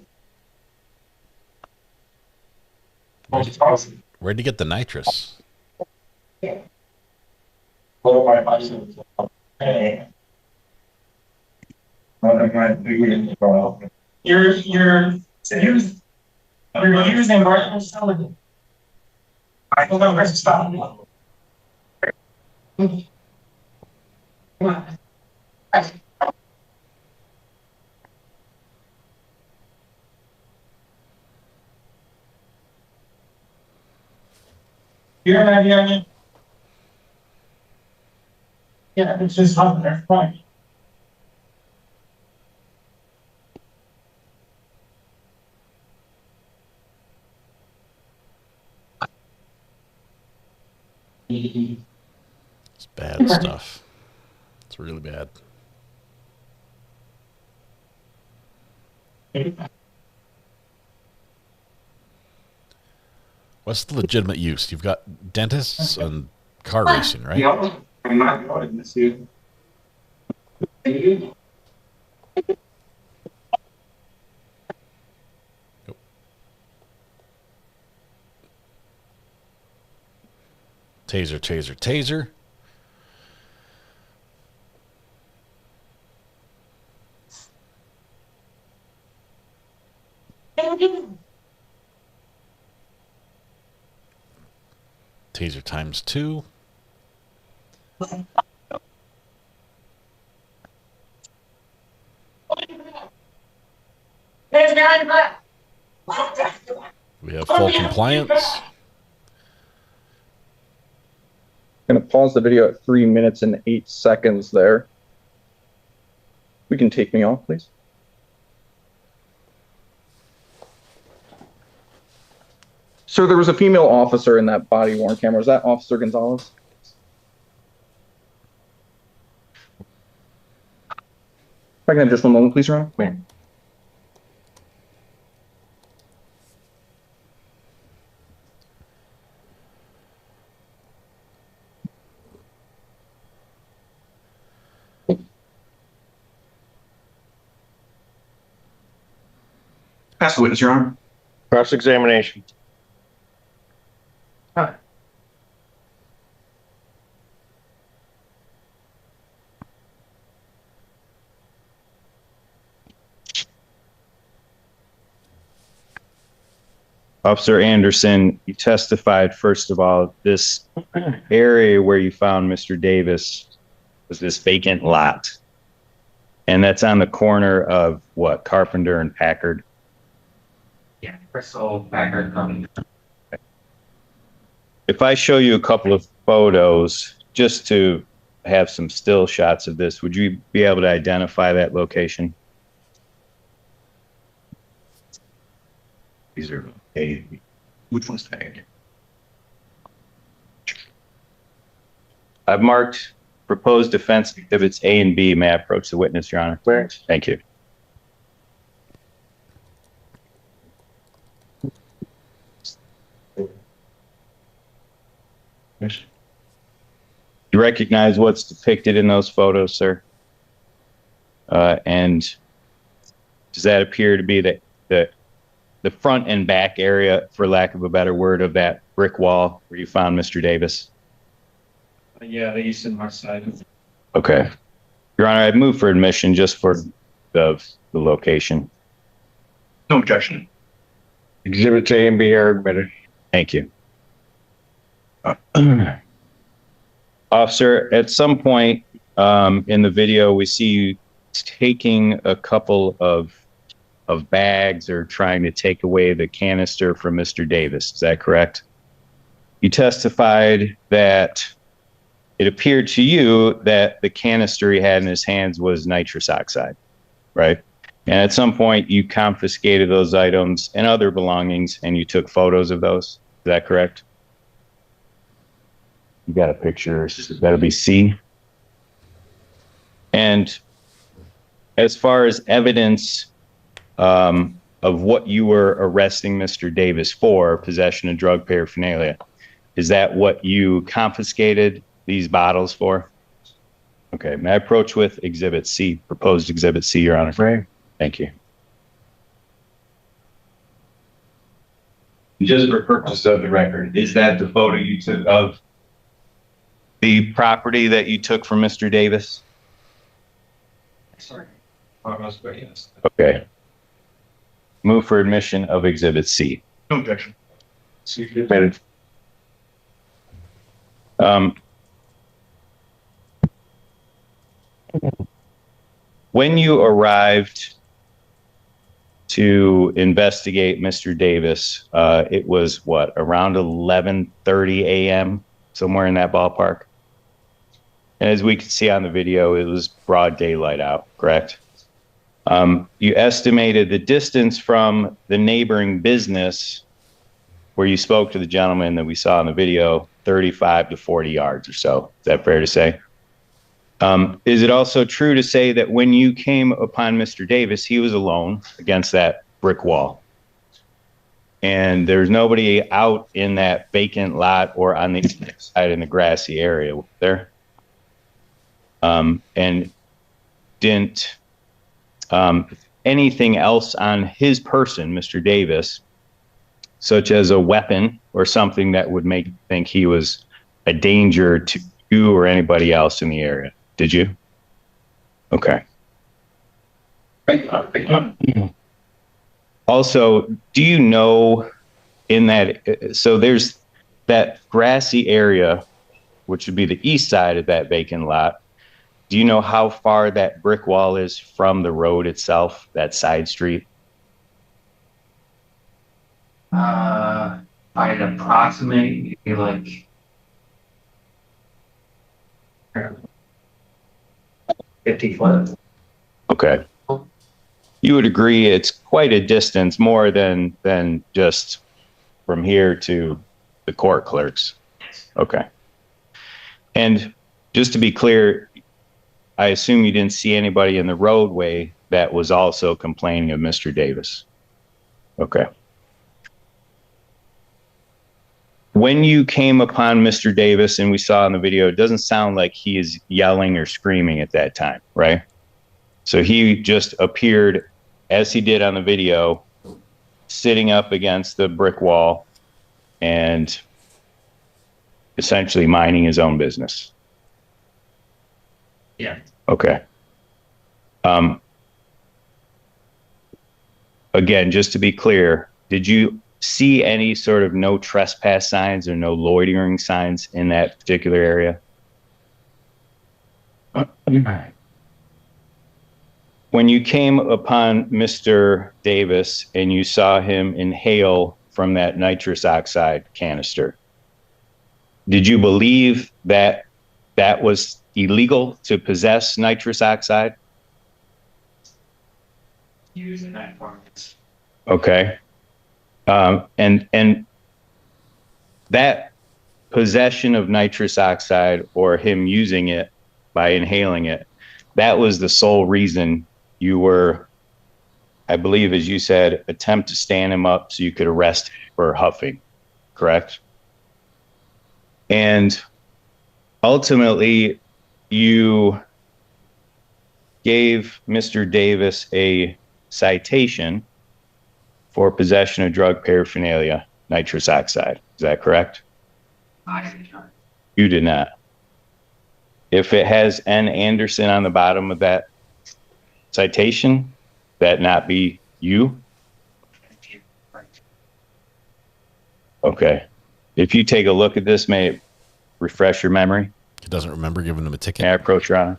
Where'd you get the nitrous? Oh, my license. Hey. You're using environmental intelligence. I don't know where to stop. You're not hearing. Yeah, it's just on there, fine. It's bad stuff. It's really bad. What's the legitimate use? You've got dentists and car racing, right? Yeah, I'm not going to see it. Taser, taser, taser. Taser times 2. We have full compliance. Going to pause the video at 3 minutes and 8 seconds there. We can take me off, please. Sir, there was a female officer in that body worn camera. Was that Officer Gonzalez? If I can have just 1 moment, please, Your Honor. Pass the witness, Your Honor. Cross-examination. Officer Anderson, you testified, first of all, this area where you found Mr. Davis was this vacant lot. And that's on the corner of what, Carpenter and Packard? Yeah, Crystal Packard. If I show you a couple of photos, just to have some still shots of this, would you be able to identify that location? These are A. Which one's tagged? I've marked proposed defense exhibits A and B. May I approach the witness, Your Honor? Where? Thank you. You recognize what's depicted in those photos, sir? And does that appear to be the front and back area, for lack of a better word, of that brick wall where you found Mr. Davis? Yeah, the east and west side. Okay. Your Honor, I'd move for admission just for the location. No objection. Exhibits A and B are admitted. Thank you. Officer, at some point in the video, we see you taking a couple of bags or trying to take away the canister from Mr. Davis. Is that correct? You testified that it appeared to you that the canister he had in his hands was nitrous oxide, right? And at some point you confiscated those items and other belongings and you took photos of those. Is that correct? You got a picture. That'll be C. And as far as evidence of what you were arresting Mr. Davis for, possession of drug paraphernalia, is that what you confiscated these bottles for? Okay. May I approach with Exhibit C, proposed Exhibit C, Your Honor? Right. Thank you. Just for purpose of the record, is that the photo you took of the property that you took from Mr. Davis? Sorry. Almost, but yes. Okay. Move for admission of Exhibit C. No objection. C admitted. When you arrived to investigate Mr. Davis, it was what, around 11:30 a.m., somewhere in that ballpark? And as we can see on the video, it was broad daylight out, correct? You estimated the distance from the neighboring business where you spoke to the gentleman that we saw in the video, 35 to 40 yards or so. Is that fair to say? Is it also true to say that when you came upon Mr. Davis, he was alone against that brick wall? And there's nobody out in that vacant lot or on the side in the grassy area there? And didn't anything else on his person, Mr. Davis, such as a weapon or something that would make you think he was a danger to you or anybody else in the area, did you? Okay. Also, do you know in that, so there's that grassy area, which would be the east side of that vacant lot. Do you know how far that brick wall is from the road itself, that side street? I'd approximate like 50 foot. Okay. You would agree it's quite a distance, more than just from here to the court clerks. Okay. And just to be clear, I assume you didn't see anybody in the roadway that was also complaining of Mr. Davis. Okay. When you came upon Mr. Davis, and we saw in the video, it doesn't sound like he is yelling or screaming at that time, right? So he just appeared, as he did on the video, sitting up against the brick wall and essentially minding his own business. Yeah. Okay. Again, just to be clear, did you see any sort of no trespass signs or no loitering signs in that particular area? When you came upon Mr. Davis and you saw him inhale from that nitrous oxide canister, did you believe that that was illegal to possess nitrous oxide? Using that format. Okay. And that possession of nitrous oxide, or him using it by inhaling it, that was the sole reason you were, I believe, as you said, attempt to stand him up so you could arrest him for huffing, correct? And ultimately, you gave Mr. Davis a citation for possession of drug paraphernalia, nitrous oxide. Is that correct? I did not. You did not. If it has N. Anderson on the bottom of that citation, that not be you? Okay. If you take a look at this, may it refresh your memory? He doesn't remember giving them a ticket. May I approach, Your Honor?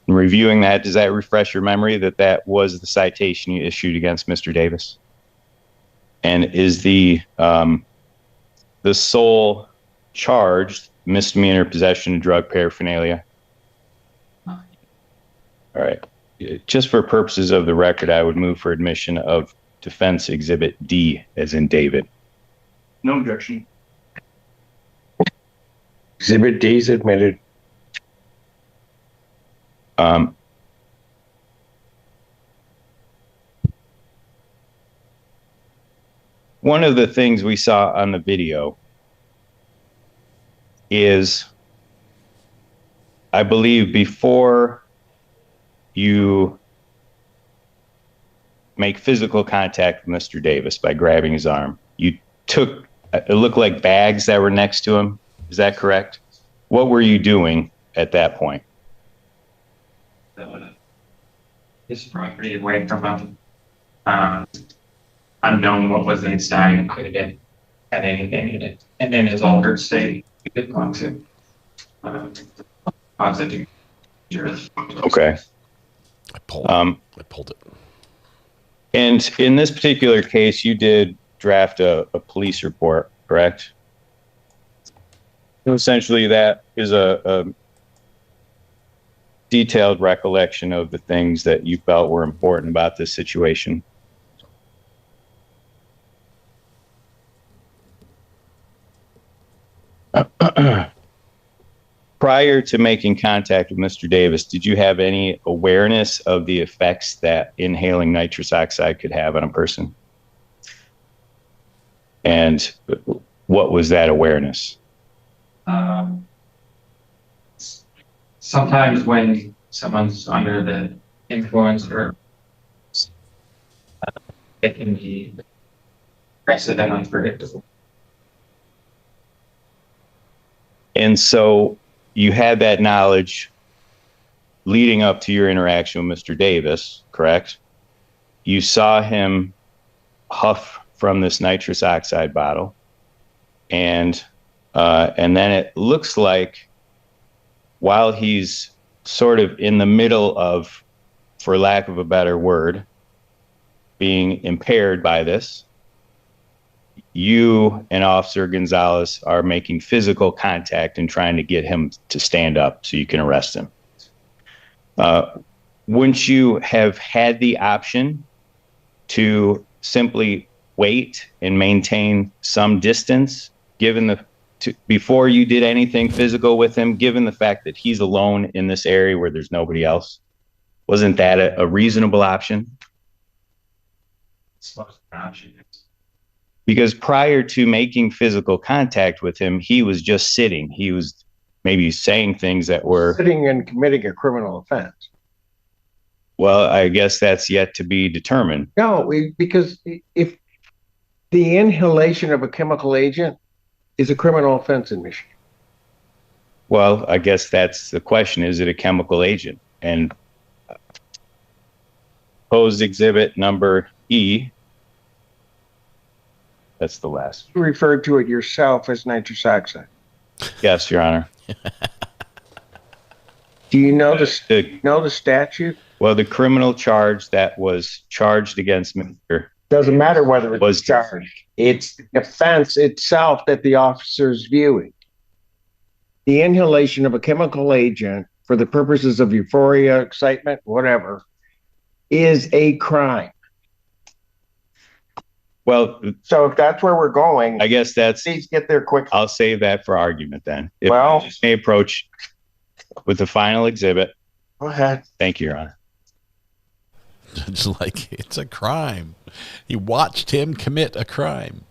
Reviewing that, does that refresh your memory that that was the citation you issued against Mr. Davis? And is the sole charged misdemeanor possession of drug paraphernalia? All right. Just for purposes of the record, I would move for admission of defense exhibit D, as in David. No objection. Exhibit D is admitted. One of the things we saw on the video is, I believe, before you make physical contact with Mr. Davis by grabbing his arm, you took, it looked like bags that were next to him. Is that correct? What were you doing at that point? His property away from him. Unknown what was inside, could have been had anything in it. And in his altered state, he did want to positive. Okay. I pulled it. And in this particular case, you did draft a police report, correct? Essentially, that is a detailed recollection of the things that you felt were important about this situation. Prior to making contact with Mr. Davis, did you have any awareness of the effects that inhaling nitrous oxide could have on a person? And what was that awareness? Um, Sometimes when someone's under the influence or it can be aggressive and unpredictable. And so you had that knowledge leading up to your interaction with Mr. Davis, correct? You saw him huff from this nitrous oxide bottle, and then it looks like while he's sort of in the middle of, for lack of a better word, being impaired by this, you and Officer Gonzalez are making physical contact and trying to get him to stand up so you can arrest him. Wouldn't you have had the option to simply wait and maintain some distance, before you did anything physical with him, given the fact that he's alone in this area where there's nobody else? Wasn't that a reasonable option? It's not an option. Because prior to making physical contact with him, he was just sitting. He was maybe saying things that were Sitting and committing a criminal offense. Well, I guess that's yet to be determined. No, because if the inhalation of a chemical agent is a criminal offense in Michigan. Well, I guess that's the question. Is it a chemical agent? And proposed exhibit number E, that's the last. You referred to it yourself as nitrous oxide. Yes, Your Honor. Do you know the statute? Well, the criminal charge that was charged against Mr. Doesn't matter whether it was charged. It's the offense itself that the officer is viewing. The inhalation of a chemical agent for the purposes of euphoria, excitement, whatever, is a crime. Well, so if that's where we're going, I guess please get there quick. I'll save that for argument then. If Well, I may approach with the final exhibit. Go ahead. Thank you, Your Honor. It's like it's a crime. He watched him commit a crime.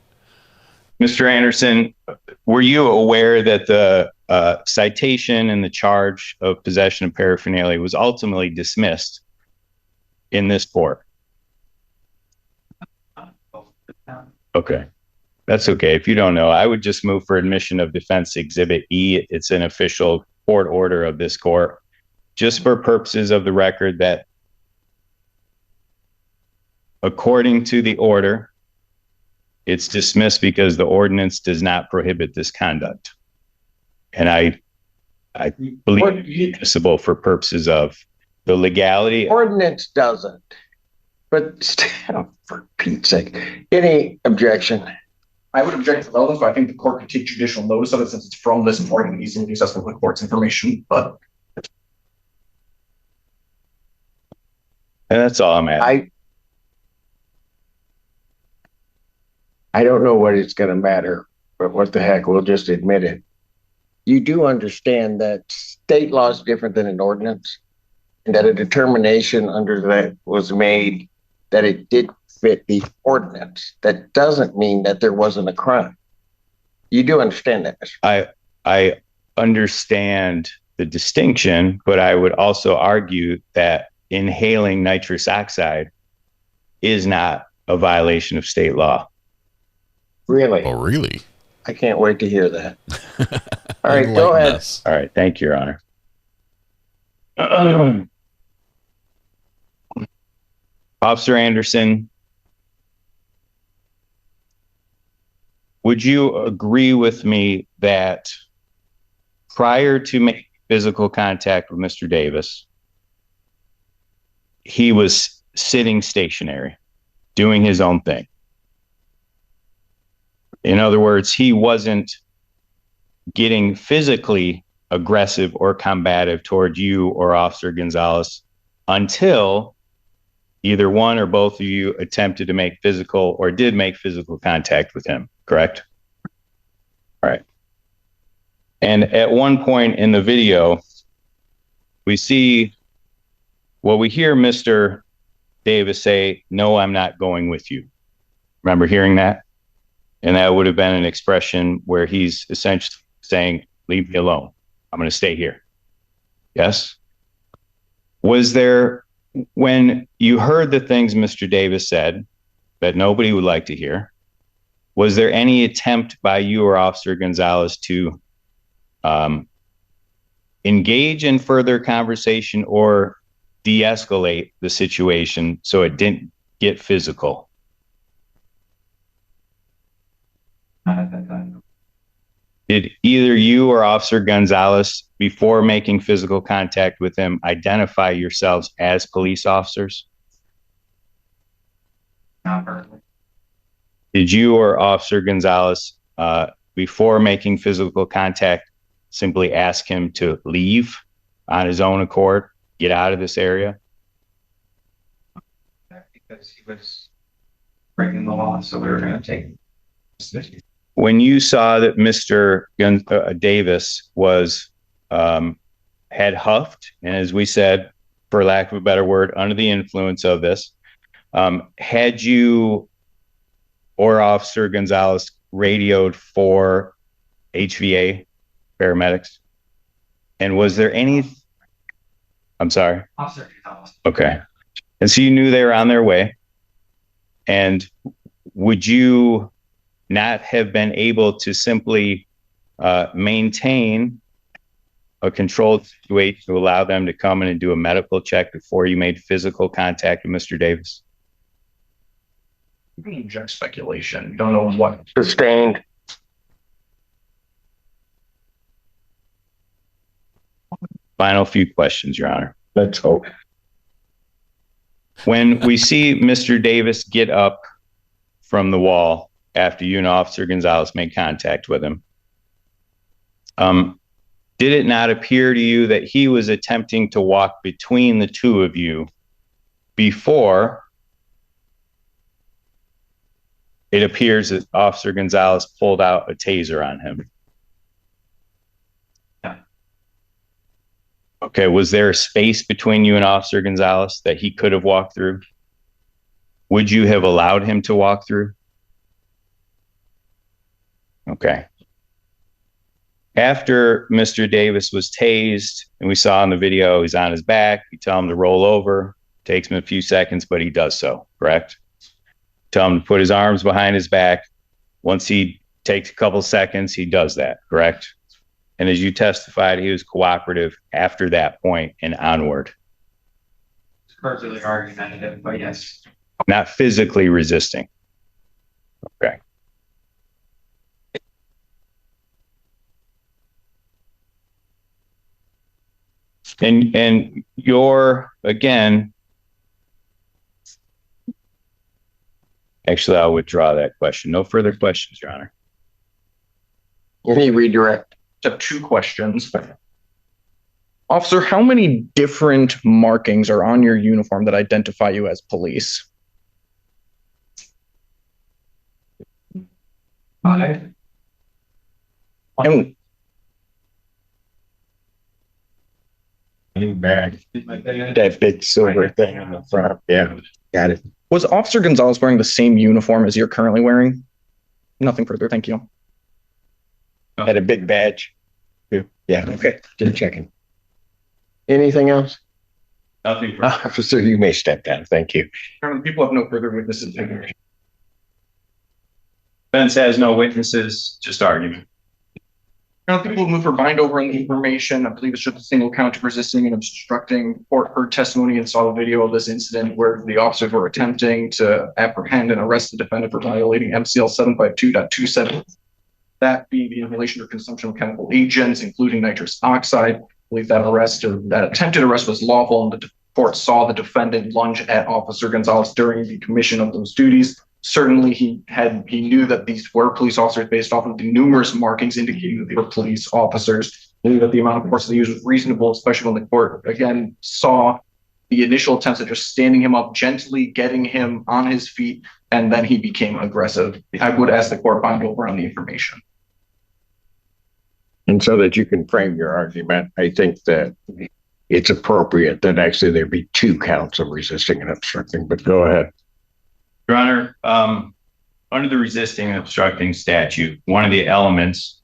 Mr. Anderson, were you aware that the citation and the charge of possession of paraphernalia was ultimately dismissed in this court? Okay. That's okay. If you don't know, I would just move for admission of defense exhibit E. It's an official court order of this court, just for purposes of the record, that according to the order, it's dismissed because the ordinance does not prohibit this conduct. And I believe it's admissible for purposes of the legality. Ordinance doesn't. But still, for Pete's sake, any objection? I would object to relevance, but I think the court could take judicial notice of it since it's from this morning and easily accessible to the court's information. But and that's all I'm at. I don't know what it's going to matter, but what the heck, we'll just admit it. You do understand that state law is different than an ordinance, and that a determination under that was made that it did fit the ordinance. That doesn't mean that there wasn't a crime. You do understand that, Mr. I understand the distinction, but I would also argue that inhaling nitrous oxide is not a violation of state law. Really? Oh, really? I can't wait to hear that. All right, go ahead. All right, thank you, Your Honor. Officer Anderson, would you agree with me that prior to making physical contact with Mr. Davis, he was sitting stationary, doing his own thing? In other words, he wasn't getting physically aggressive or combative toward you or Officer Gonzalez until either one or both of you attempted to make physical or did make physical contact with him, correct? All right. And at one point in the video, we hear Mr. Davis say, "No, I'm not going with you." Remember hearing that? And that would have been an expression where he's essentially saying, Leave me alone. I'm going to stay here. Yes. Was there, when you heard the things Mr. Davis said that nobody would like to hear, was there any attempt by you or Officer Gonzalez to engage in further conversation or de-escalate the situation so it didn't get physical? Not at that time. Did either you or Officer Gonzalez, before making physical contact with him, identify yourselves as police officers? Not verbally. Did you or Officer Gonzalez, before making physical contact, simply ask him to leave on his own accord, get out of this area? Because he was breaking the law, so we were going to take this. When you saw that Mr. Davis was had huffed, and as we said, for lack of a better word, under the influence of this, had you or Officer Gonzalez radioed for HVA paramedics? And was there any? I'm sorry. Officer Gonzalez. Okay. And so you knew they were on their way. And would you not have been able to simply maintain a controlled situation to allow them to come in and do a medical check before you made physical contact with Mr. Davis? You can inject speculation. You don't know what. Sustained. Final few questions, Your Honor. Let's hope. When we see Mr. Davis get up from the wall after you and Officer Gonzalez made contact with him, did it not appear to you that he was attempting to walk between the two of you before it appears that Officer Gonzalez pulled out a taser on him? Yeah. Okay, was there a space between you and Officer Gonzalez that he could have walked through? Would you have allowed him to walk through? Okay. After Mr. Davis was tased, and we saw in the video, he's on his back, you tell him to roll over, takes him a few seconds, but he does so, correct? Tell him to put his arms behind his back. Once he takes a couple seconds, he does that, correct? And as you testified, he was cooperative after that point and onward. It's verbally argumentative, but yes. Not physically resisting. Okay. And you're, again, actually, I'll withdraw that question. No further questions, Your Honor. Any redirect? I have two questions. Officer, how many different markings are on your uniform that identify you as police? 5. And Bag. That big silver thing in the front. Yeah, got it. was Officer Gonzalez wearing the same uniform as you're currently wearing? Nothing further, thank you. Had a big badge. Yeah, okay, just checking. Anything else? Nothing. Officer, you may step down. Thank you. People have no further witnesses. Defense has no witnesses, just argument. People move for bind over on the information. I believe it's just a single count of resisting and obstructing. Court heard testimony and saw the video of this incident where the officers were attempting to apprehend and arrest the defendant for violating MCL 752.27. That being the inhalation or consumption of chemical agents, including nitrous oxide. I believe that arrest or that attempted arrest was lawful, and the court saw the defendant lunge at Officer Gonzalez during the commission of those duties. Certainly, he knew that these were police officers based off of the numerous markings indicating that they were police officers. He knew that the amount of force they used was reasonable, especially when the court again saw the initial attempts at just standing him up, gently getting him on his feet, and then he became aggressive. I would ask the court bind over on the information. And so that you can frame your argument, I think that it's appropriate that actually there be 2 counts of resisting and obstructing, but go ahead. Your Honor, under the resisting and obstructing statute, one of the elements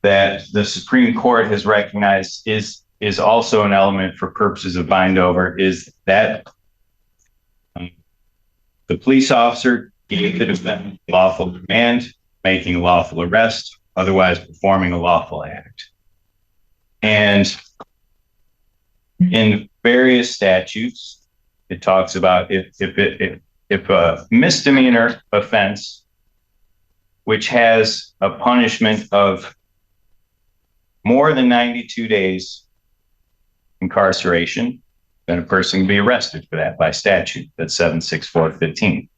that the Supreme Court has recognized is also an element for purposes of bind over is that the police officer gave the defendant lawful command, making a lawful arrest, otherwise performing a lawful act. And in various statutes, it talks about if a misdemeanor offense, which has a punishment of more than 92 days incarceration, then a person can be arrested for that by statute. That's 76415.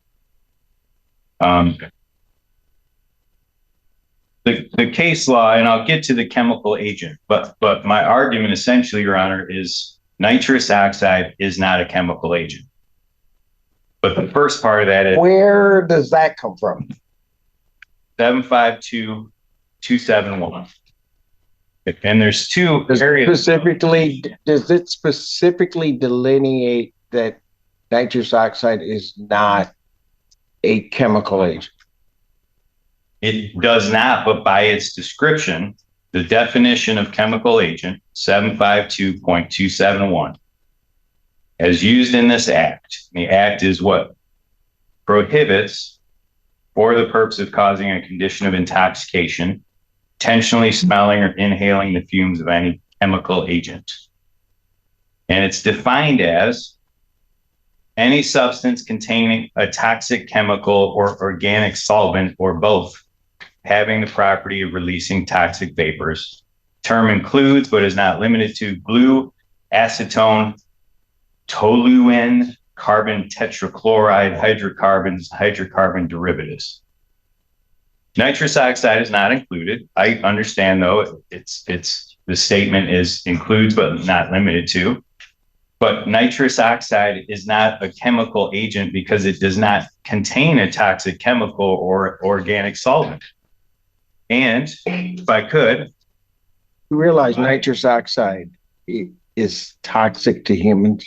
The case law, and I'll get to the chemical agent, but my argument essentially, Your Honor, is nitrous oxide is not a chemical agent. But the first part of that is, where does that come from? 752271. And there's two areas. Does it specifically delineate that nitrous oxide is not a chemical agent? It does not, but by its description, the definition of chemical agent, 752.271, as used in this act, the act is what prohibits, for the purpose of causing a condition of intoxication, intentionally smelling or inhaling the fumes of any chemical agent. And it's defined as any substance containing a toxic chemical or organic solvent or both having the property of releasing toxic vapors. Term includes, but is not limited to, glue, acetone, toluene, carbon tetrachloride, hydrocarbons, hydrocarbon derivatives. Nitrous oxide is not included. I understand, though, it's the statement is includes but not limited to. But nitrous oxide is not a chemical agent because it does not contain a toxic chemical or organic solvent. And if I could, You realize nitrous oxide is toxic to humans?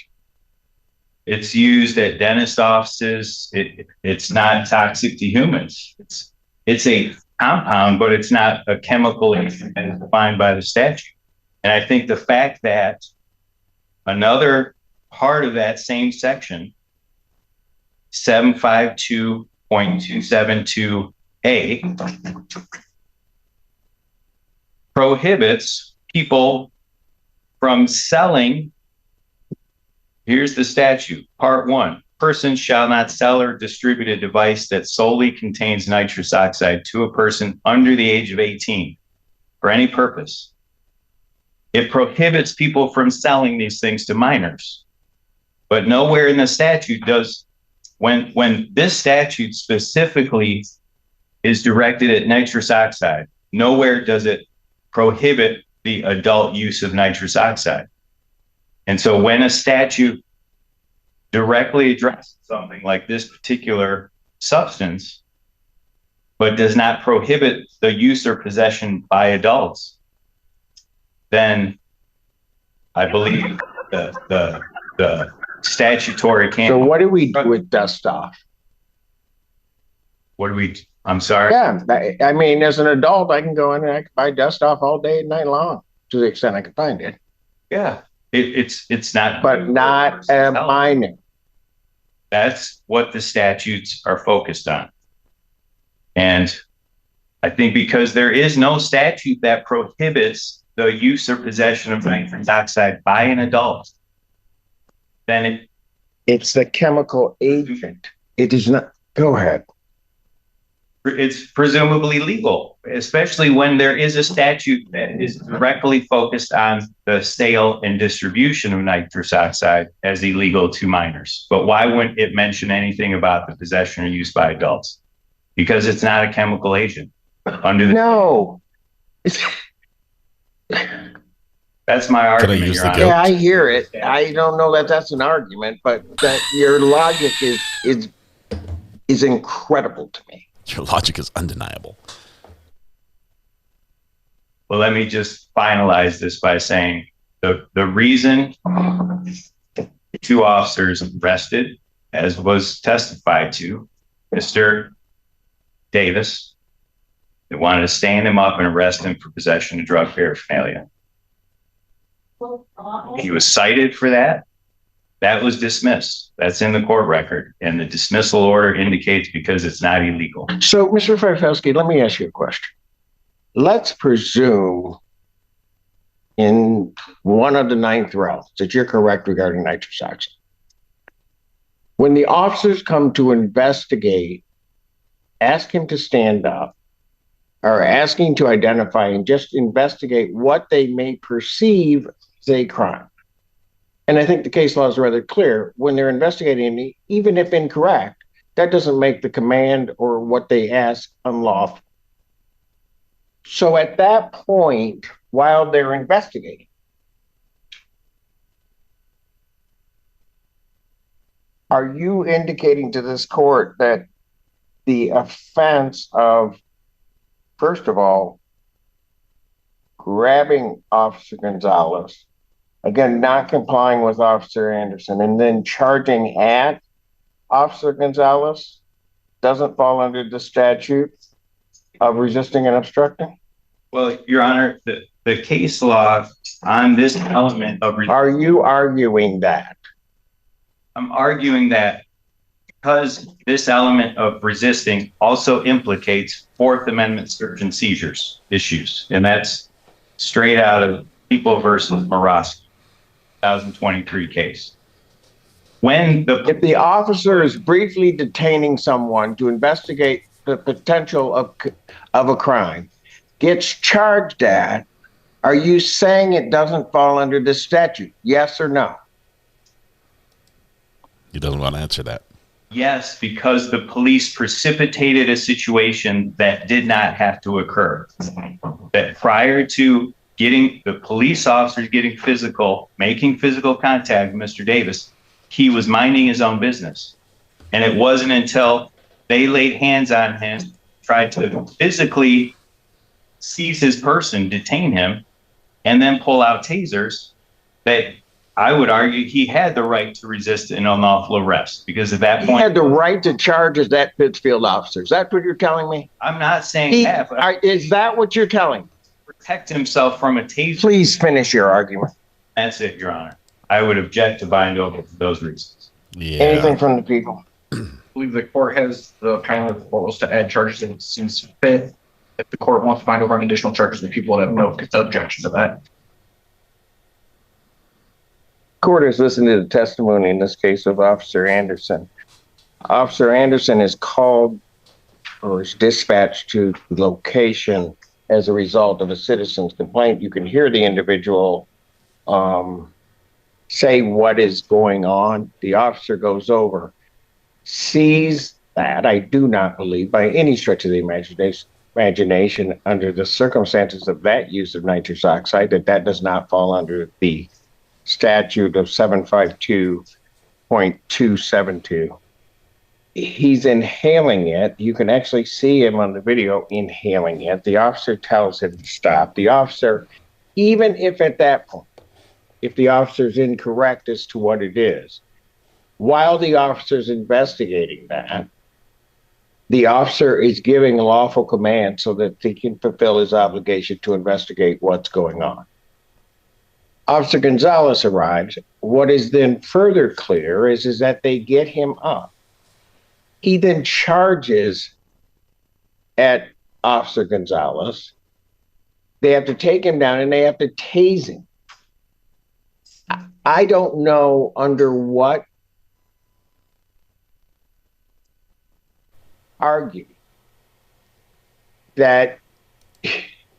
it's used at dentist offices. It's not toxic to humans. It's a compound, but it's not a chemical agent as defined by the statute. And I think the fact that another part of that same section, 752.272A, prohibits people from selling. Here's the statute. Part 1. Persons shall not sell or distribute a device that solely contains nitrous oxide to a person under the age of 18 for any purpose. It prohibits people from selling these things to minors. But nowhere in the statute does, when this statute specifically is directed at nitrous oxide, nowhere does it prohibit the adult use of nitrous oxide. And so when a statute directly addresses something like this particular substance, but does not prohibit the use or possession by adults, then I believe the statutory can't. So what do we do with dust off? What do we, I'm sorry? Yeah, I mean, as an adult, I can go in and I can buy dust off all day and night long to the extent I can find it. Yeah, it's not. But not a minor. That's what the statutes are focused on. And I think because there is no statute that prohibits the use or possession of nitrous oxide by an adult, then it's the chemical agent. It is not. Go ahead. It's presumably legal, especially when there is a statute that is directly focused on the sale and distribution of nitrous oxide as illegal to minors. But why wouldn't it mention anything about the possession or use by adults? Because it's not a chemical agent. Under the no. That's my argument. Yeah, I hear it. I don't know that that's an argument, but that your logic is incredible to me. Your logic is undeniable. Well, let me just finalize this by saying the reason the two officers arrested, as was testified to, Mr. Davis, They wanted to stand him up and arrest him for possession of drug paraphernalia. He was cited for that. That was dismissed. That's in the court record. And the dismissal order indicates because it's not illegal. So, Mr. Farfelsky, let me ask you a question. Let's presume in one of the 9th rounds that you're correct regarding nitrous oxide. When the officers come to investigate, ask him to stand up, or asking to identify and just investigate what they may perceive as a crime. And I think the case law is rather clear. When they're investigating, even if incorrect, that doesn't make the command or what they ask unlawful. So at that point, while they're investigating, are you indicating to this court that the offense of, first of all, grabbing Officer Gonzalez, again, not complying with Officer Anderson, and then charging at Officer Gonzalez doesn't fall under the statute of resisting and obstructing? Well, Your Honor, the case law on this element of... Are you arguing that? I'm arguing that because this element of resisting also implicates Fourth Amendment search and seizures issues, and that's straight out of People versus Morosky, 2023 case. If the officer is briefly detaining someone to investigate the potential of a crime, gets charged at, are you saying it doesn't fall under this statute? Yes or no? He doesn't want to answer that. Yes, because the police precipitated a situation that did not have to occur. That prior to getting the police officers getting physical, making physical contact with Mr. Davis, he was minding his own business. And it wasn't until they laid hands on him, tried to physically seize his person, detain him, and then pull out tasers, that I would argue he had the right to resist an unlawful arrest, because at that point... He had the right to charge as that Pittsfield officer. Is that what you're telling me? I'm not saying that. But is that what you're telling me? Protect himself from a taser. Please finish your argument. That's it, Your Honor. I would object to bind over for those reasons. Yeah. Anything from the people? I believe the court has the power of the court to add charges if it seems fit. If the court wants to bind over on additional charges, the people would have no objection to that. Court has listened to the testimony in this case of Officer Anderson. Officer Anderson is called or is dispatched to the location as a result of a citizen's complaint. You can hear the individual say what is going on. The officer goes over, sees that. I do not believe by any stretch of the imagination under the circumstances of that use of nitrous oxide that does not fall under the statute of 752.272. He's inhaling it. You can actually see him on the video inhaling it. The officer tells him to stop. The officer, even if at that point, if the officer is incorrect as to what it is, while the officer is investigating that, the officer is giving a lawful command so that he can fulfill his obligation to investigate what's going on. Officer Gonzalez arrives. What is then further clear is that they get him up. He then charges at Officer Gonzalez. They have to take him down and they have to tase him. I don't know under what argument that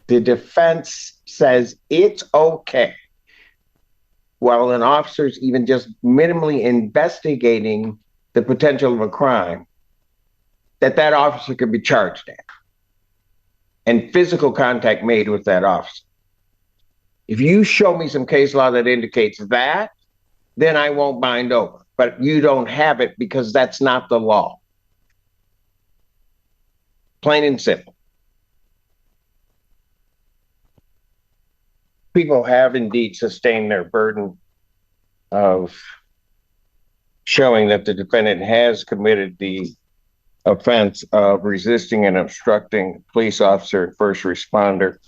the defense says it's okay while an officer's even just minimally investigating the potential of a crime, that officer could be charged at and physical contact made with that officer. If you show me some case law that indicates that, then I won't bind over. But you don't have it because that's not the law. Plain and simple. People have indeed sustained their burden of showing that the defendant has committed the offense of resisting and obstructing police officer and first responder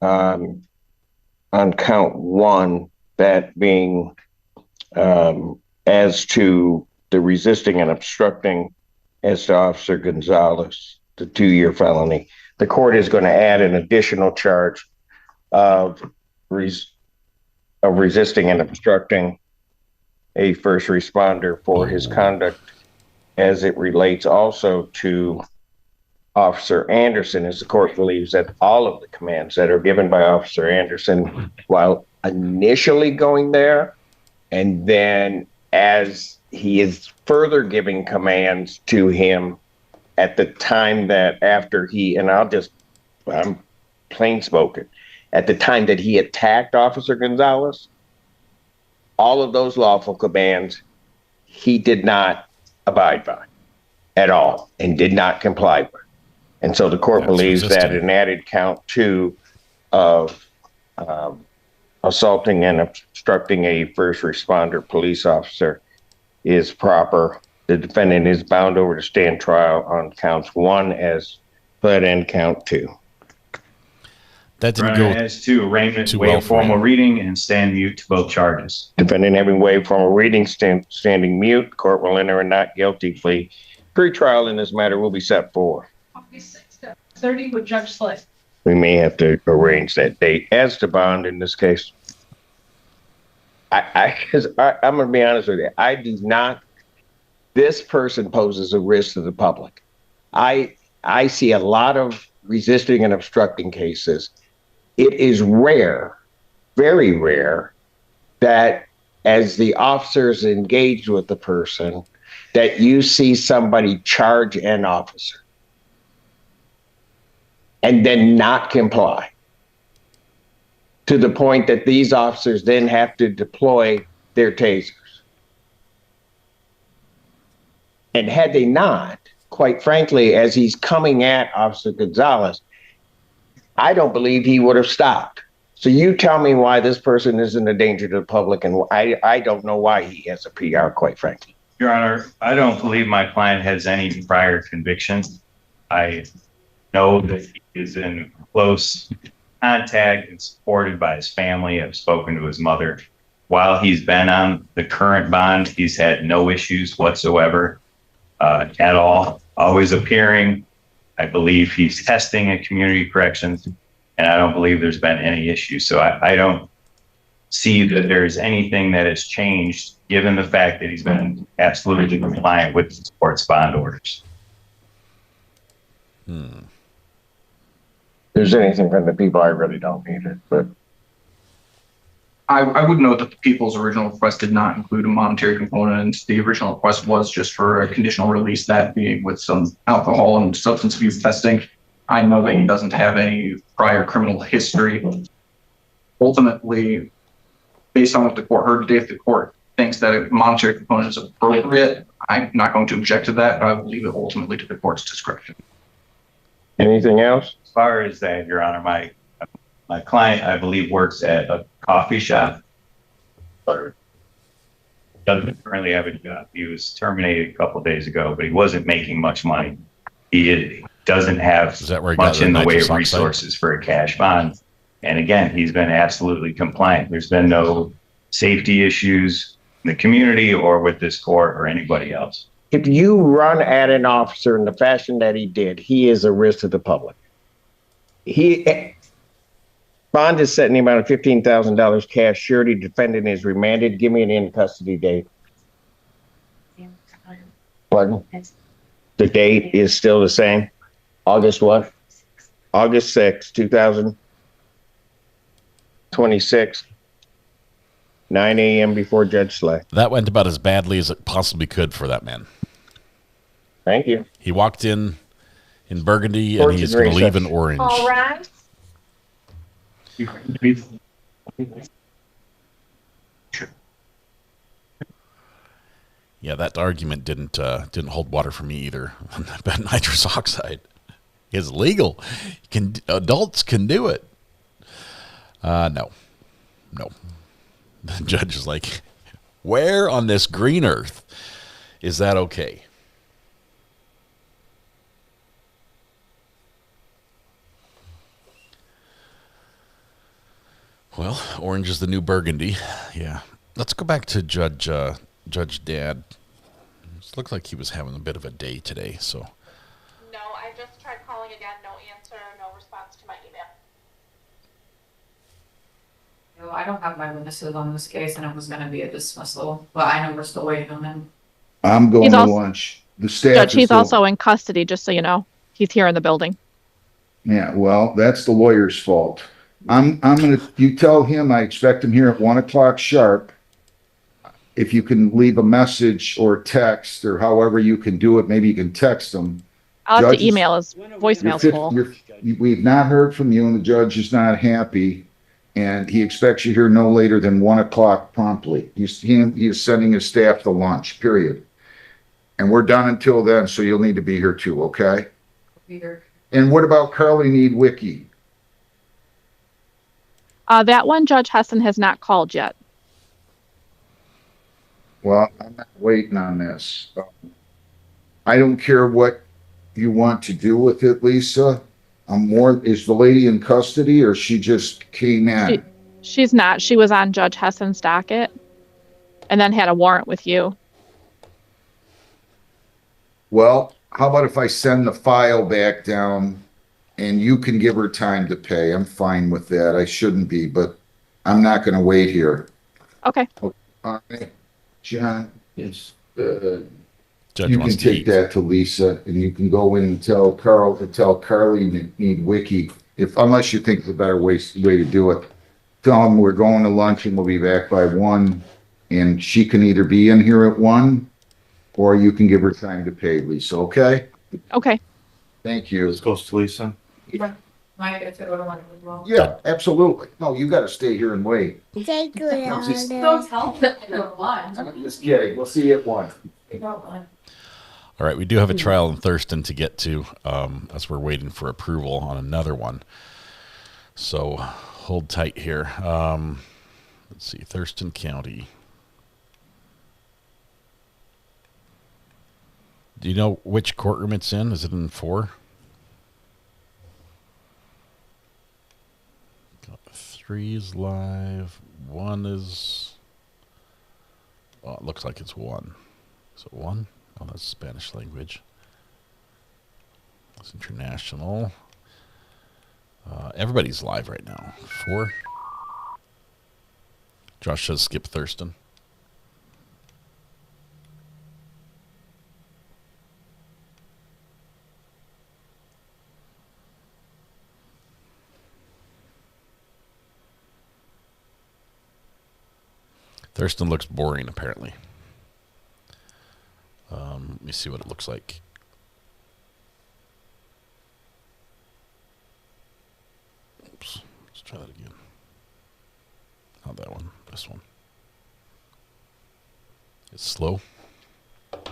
on count one, that being as to the resisting and obstructing as to Officer Gonzalez, the 2-year felony. The court is going to add an additional charge of resisting and obstructing a first responder for his conduct as it relates also to Officer Anderson, as the court believes that all of the commands that are given by Officer Anderson while initially going there, and then as he is further giving commands to him at the time that after he, and I'm plain spoken, at the time that he attacked Officer Gonzalez, all of those lawful commands he did not abide by at all and did not comply with. And so the court believes that an added count 2 of assaulting and obstructing a first responder police officer is proper. The defendant is bound over to stand trial on counts 1 as pled and count 2. That didn't Right, go as to arraignment, too waive well for formal him. reading and stand mute to both charges. Defendant having waived formal reading, standing mute, court will enter a not guilty plea. Pre-trial in this matter will be set for. 30 with Judge Slay. We may have to arrange that date. As to bond in this case, I'm going to be honest with you. I do not. This person poses a risk to the public. I see a lot of resisting and obstructing cases. It is rare, very rare, that as the officers engage with the person, that you see somebody charge an officer and then not comply, to the point that these officers then have to deploy their tasers. And had they not, quite frankly, as he's coming at Officer Gonzalez, I don't believe he would have stopped. So you tell me why this person isn't a danger to the public, and I don't know why he has a PR, quite frankly. Your Honor, I don't believe my client has any prior convictions. I know that he is in close contact and supported by his family. I've spoken to his mother. While he's been on the current bond, he's had no issues whatsoever at all, always appearing. I believe he's testing at community corrections, and I don't believe there's been any issues. So I don't see that there's anything that has changed, given the fact that he's been absolutely compliant with the court's bond orders. If there's anything from the people, I really don't need it, but I would note that the people's original request did not include a monetary component. The original request was just for a conditional release, that being with some alcohol and substance abuse testing. I know that he doesn't have any prior criminal history. Ultimately, based on what the court heard today, if the court thinks that a monetary component is appropriate, I'm not going to object to that, but I will leave it ultimately to the court's discretion. Anything else? As far as that, Your Honor, my client, I believe, works at a coffee shop. Doesn't currently have a job. He was terminated a couple of days ago, but he wasn't making much money. He doesn't have much in the way of resources for a cash bond. And again, he's been absolutely compliant. There's been no safety issues in the community or with this court or anybody else. if you run at an officer in the fashion that he did, he is a risk to the public. Bond is setting the amount of $15,000 cash surety. Defendant is remanded. Give me an in custody date. Pardon? The date is still the same. August what? August 6, 2026. 9 a.m. before Judge Slay. That went about as badly as it possibly could for that man. Thank you. He walked in burgundy and he's going to leave in orange. All right. Yeah, that argument didn't hold water for me either. About nitrous oxide is legal. Adults can do it. No. The judge is like, where on this green earth is that okay? Well, orange is the new burgundy. Yeah. Let's go back to Judge Dad. It looked like he was having a bit of a day today, so. No, I just tried calling again, no answer, no response to my email. No, I don't have my witnesses on this case, and it was gonna be a dismissal, but I know we're still waiting on him. I'm going He's to also- lunch. The staff Judge, is he's still- also in custody, just so you know. He's here in the building. Yeah, well, that's the lawyer's fault. You tell him I expect him here at 1 o'clock sharp. If you can leave a message or text or however you can do it, maybe you can text him. I'll have to Judges- email his voicemail's full. We've not heard from you and the judge is not happy. And he expects you here no later than 1 o'clock promptly. He is sending his staff to lunch, period. And we're done until then, so you'll need to be here too, okay? Peter. And what about Carly Need Wiki? That one, Judge Hessen has not called yet. Well, I'm not waiting on this. I don't care what you want to do with it, Lisa. Is the lady in custody or she just came in? She's not. She was on Judge Hessen's docket and then had a warrant with you. Well, how about if I send the file back down and you can give her time to pay? I'm fine with that. I shouldn't be, but I'm not going to wait here. Okay. All right. John, Judge you wants can to take eat. that to Lisa and you can go in and tell Carly Need Wiki, unless you think it's a better way to do it. Tell them we're going to lunch and we'll be back by 1 and she can either be in here at 1 or you can give her time to pay, Lisa, okay? Okay. Thank you. This goes to Lisa. Might get to go to lunch as well. Yeah, absolutely. No, you got to stay here and wait. Thank you, just- Don't tell them to go to lunch. I'm just kidding. We'll see you at 1. All right, we do have a trial in Thurston to get to as we're waiting for approval on another one. So hold tight here. Let's see, Thurston County. Do you know which courtroom it's in? Is it in 4? Got 3 is live. 1 is... Oh, it looks like it's 1. Is it 1? Oh, that's Spanish language. It's international. Everybody's live right now. 4. Josh says skip Thurston. Thurston looks boring, apparently. Let me see what it looks like. Oops. Let's try that again. Not that one. This one. It's slow. Give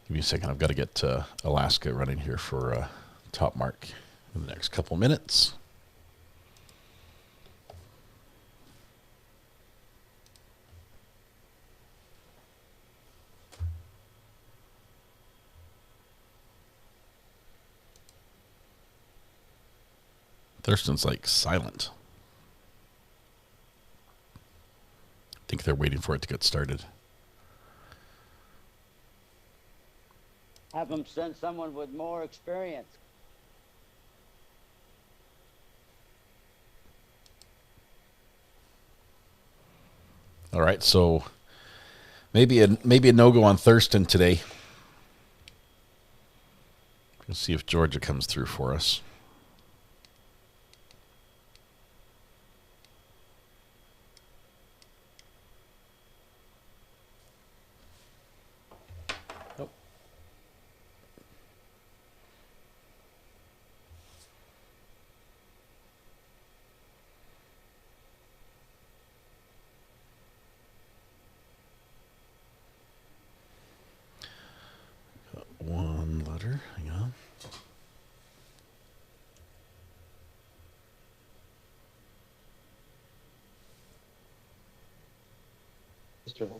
me a second. I've got to get Alaska running here for top mark in the next couple minutes. Thurston's like silent. I think they're waiting for it to get started. Have them send someone with more experience. All right, so maybe a no-go on Thurston today. Let's see if Georgia comes through for us. One letter, hang on.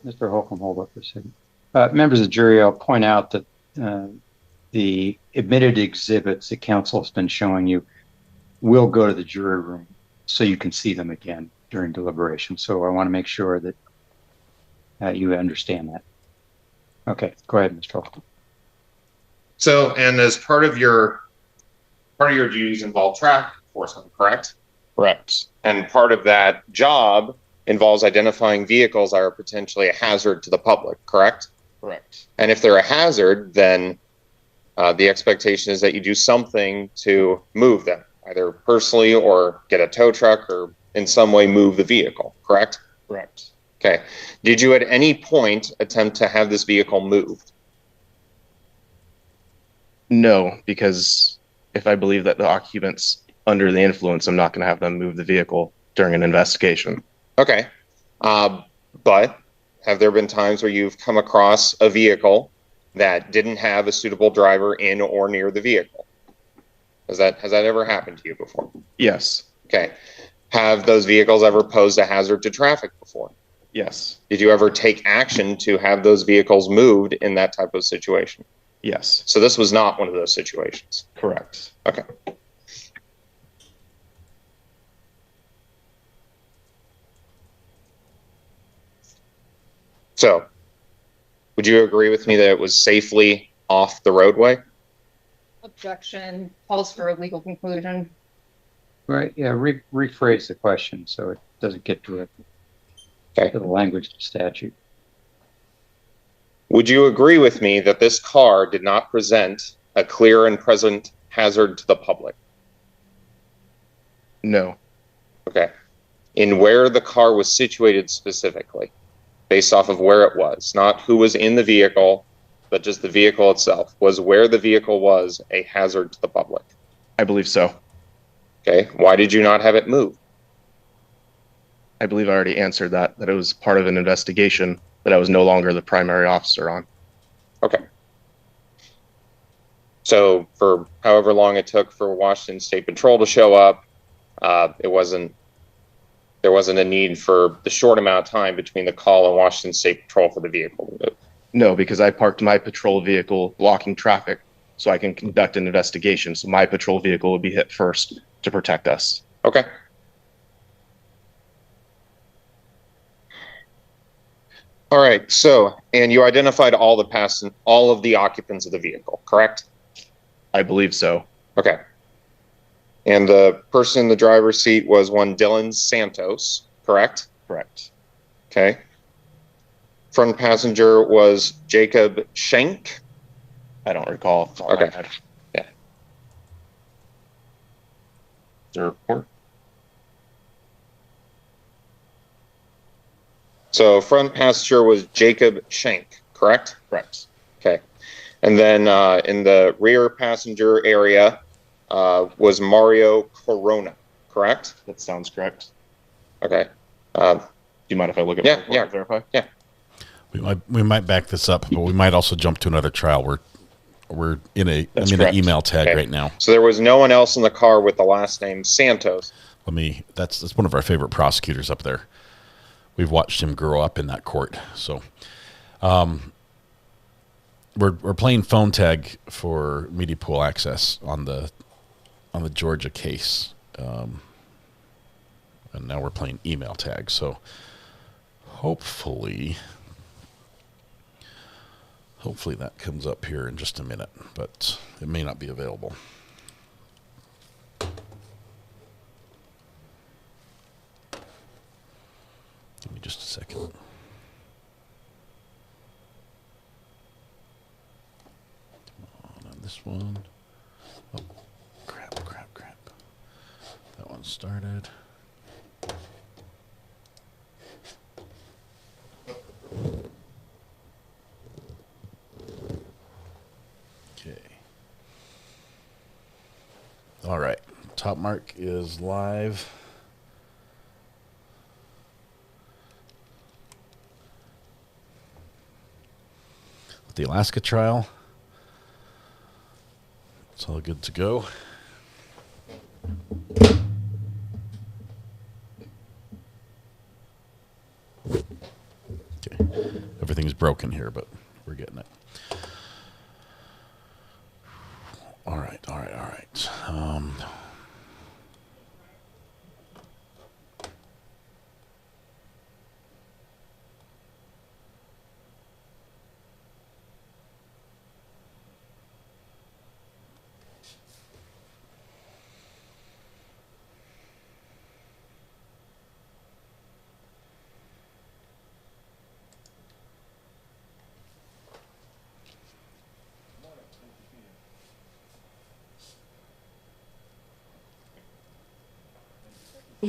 Mr. Holcomb, hold up for a second. Members of the jury, I'll point out that the admitted exhibits the council has been showing you will go to the jury room. so you can see them again during deliberation. So I want to make sure that you understand that. Okay, go ahead, Mr. Holcomb. So, and as part of your duties involve traffic enforcement, correct? Correct. And part of that job involves identifying vehicles that are potentially a hazard to the public, correct? Correct. And if they're a hazard, then the expectation is that you do something to move them, either personally or get a tow truck or in some way move the vehicle, correct? Correct. Okay. Did you at any point attempt to have this vehicle moved? No, because if I believe that the occupant's under the influence, I'm not going to have them move the vehicle during an investigation. Okay. But have there been times where you've come across a vehicle that didn't have a suitable driver in or near the vehicle? Has that ever happened to you before? Yes. Okay. Have those vehicles ever posed a hazard to traffic before? Yes. Did you ever take action to have those vehicles moved in that type of situation? Yes. So this was not one of those situations. Correct. Okay. So, would you agree with me that it was safely off the roadway? Objection calls for a legal conclusion. Right, yeah, rephrase the question so it doesn't get to the language of the statute. Would you agree with me that this car did not present a clear and present hazard to the public? No. Okay. In where the car was situated specifically, based off of where it was, not who was in the vehicle, but just the vehicle itself, was where the vehicle was a hazard to the public? I believe so. Okay. Why did you not have it moved? I believe I already answered that it was part of an investigation that I was no longer the primary officer on. Okay. So for however long it took for Washington State Patrol to show up, there wasn't a need for the short amount of time between the call and Washington State Patrol for the vehicle to move. No, because I parked my patrol vehicle blocking traffic so I can conduct an investigation. So my patrol vehicle would be hit first to protect us. Okay. All right. So, and you identified all of the occupants of the vehicle, correct? I believe so. Okay. And the person in the driver's seat was one Dylan Santos, correct? Correct. Okay. Front passenger was Jacob Schenk. I don't recall. Okay. Yeah. Is there a report? So front passenger was Jacob Schenk, correct? Correct. Okay. And then in the rear passenger area was Mario Corona, correct? That sounds correct. Okay. Do you mind if I look at the report to verify? Yeah. We might back this up, but we might also jump to another trial. We're in an email tag right now. So there was no one else in the car with the last name Santos. That's one of our favorite prosecutors up there. We've watched him grow up in that court. So we're playing phone tag for media pool access on the Georgia case. And now we're playing email tag. So hopefully that comes up here in just a minute, but it may not be available. Give me just a second. On this one. Oh, crap. That one started. Okay. All right. Top mark is live. The Alaska trial. It's all good to go. Okay. Everything's broken here, but we're getting it. All right.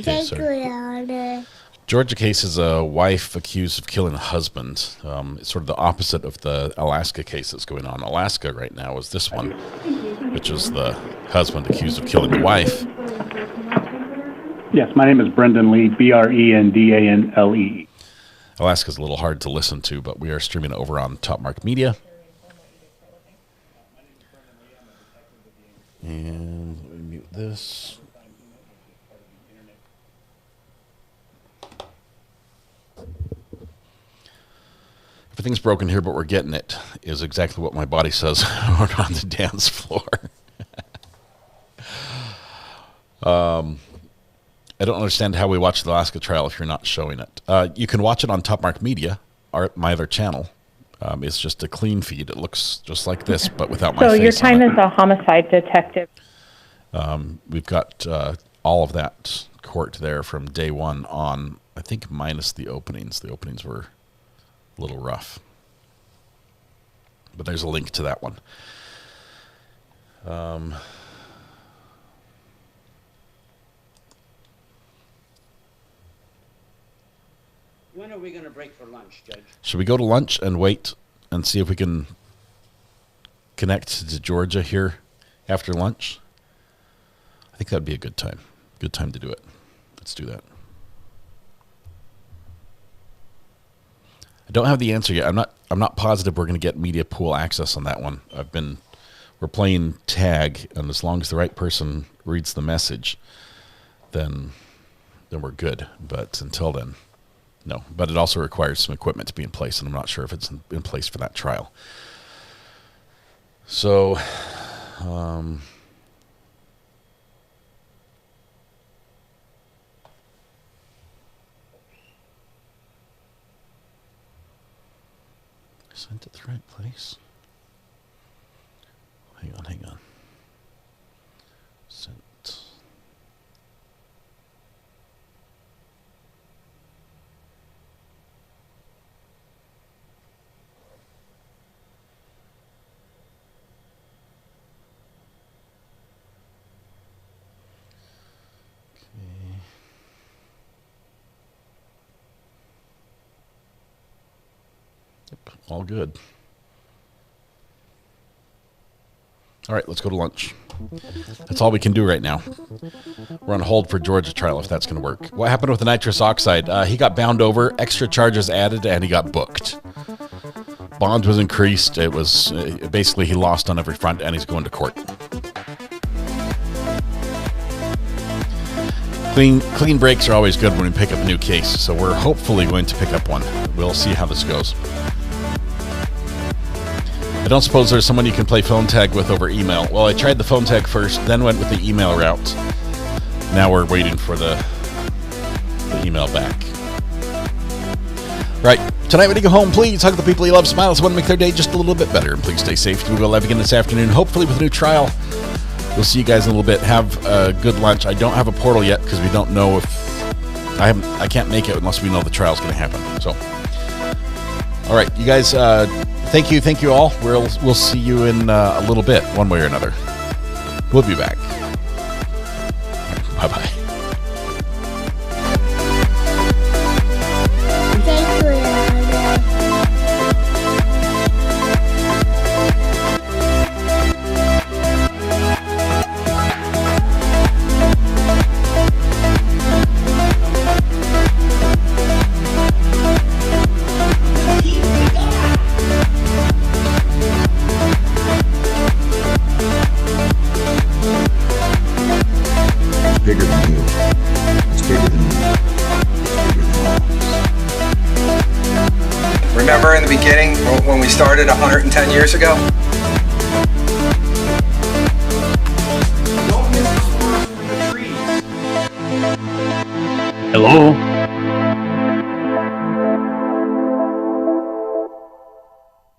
Thank sir. you, Your Honor. Georgia case is a wife accused of killing a husband. It's sort of the opposite of the Alaska case that's going on. Alaska right now is this one, which is the husband accused of killing the wife. Yes, my name is Brendan Lee, Brendanlee. Alaska's a little hard to listen to, but we are streaming it over on Top Mark Media. And let me mute this. Everything's broken here, but we're getting it, is exactly what my body says on the dance floor. I don't understand how we watch the Alaska trial if you're not showing it. You can watch it on Top Mark Media, my other channel. It's just a clean feed. It looks just like this, but without my face on it. So your time as a homicide detective. We've got all of that court there from day one on, I think minus the openings. The openings were a little rough. But there's a link to that one. When are we going to break for lunch, Judge? Should we go to lunch and wait and see if we can connect to Georgia here after lunch? I think that'd be a good time. Good time to do it. Let's do that. I don't have the answer yet. I'm not positive we're going to get media pool access on that one. We're playing tag, and as long as the right person reads the message, then we're good. But until then, no. But it also requires some equipment to be in place, and I'm not sure if it's in place for that trial. So, sent it to the right place. Hang on. Sent. Okay. Yep, all good. All right, let's go to lunch. That's all we can do right now. We're on hold for Georgia trial if that's going to work. What happened with the nitrous oxide? He got bound over, extra charges added, and he got booked. Bond was increased. It was basically he lost on every front, and he's going to court. Clean breaks are always good when we pick up a new case, so we're hopefully going to pick up one. We'll see how this goes. I don't suppose there's someone you can play phone tag with over email. Well, I tried the phone tag first, then went with the email route. Now we're waiting for the email back. Right. Tonight when you go home, please hug the people you love. Smile. Want to make their day just a little bit better. And please stay safe. We'll go live again this afternoon, hopefully with a new trial. We'll see you guys in a little bit. Have a good lunch. I don't have a portal yet because we don't know if I can't make it unless we know the trial's going to happen. So, all right, you guys. Thank you all. We'll see you in a little bit, one way or another. We'll be back. Bye bye. Thank you, Your Honor. Bigger than you. It's bigger than you. It's bigger than all. Remember in the beginning when we started 110 years ago? Hello?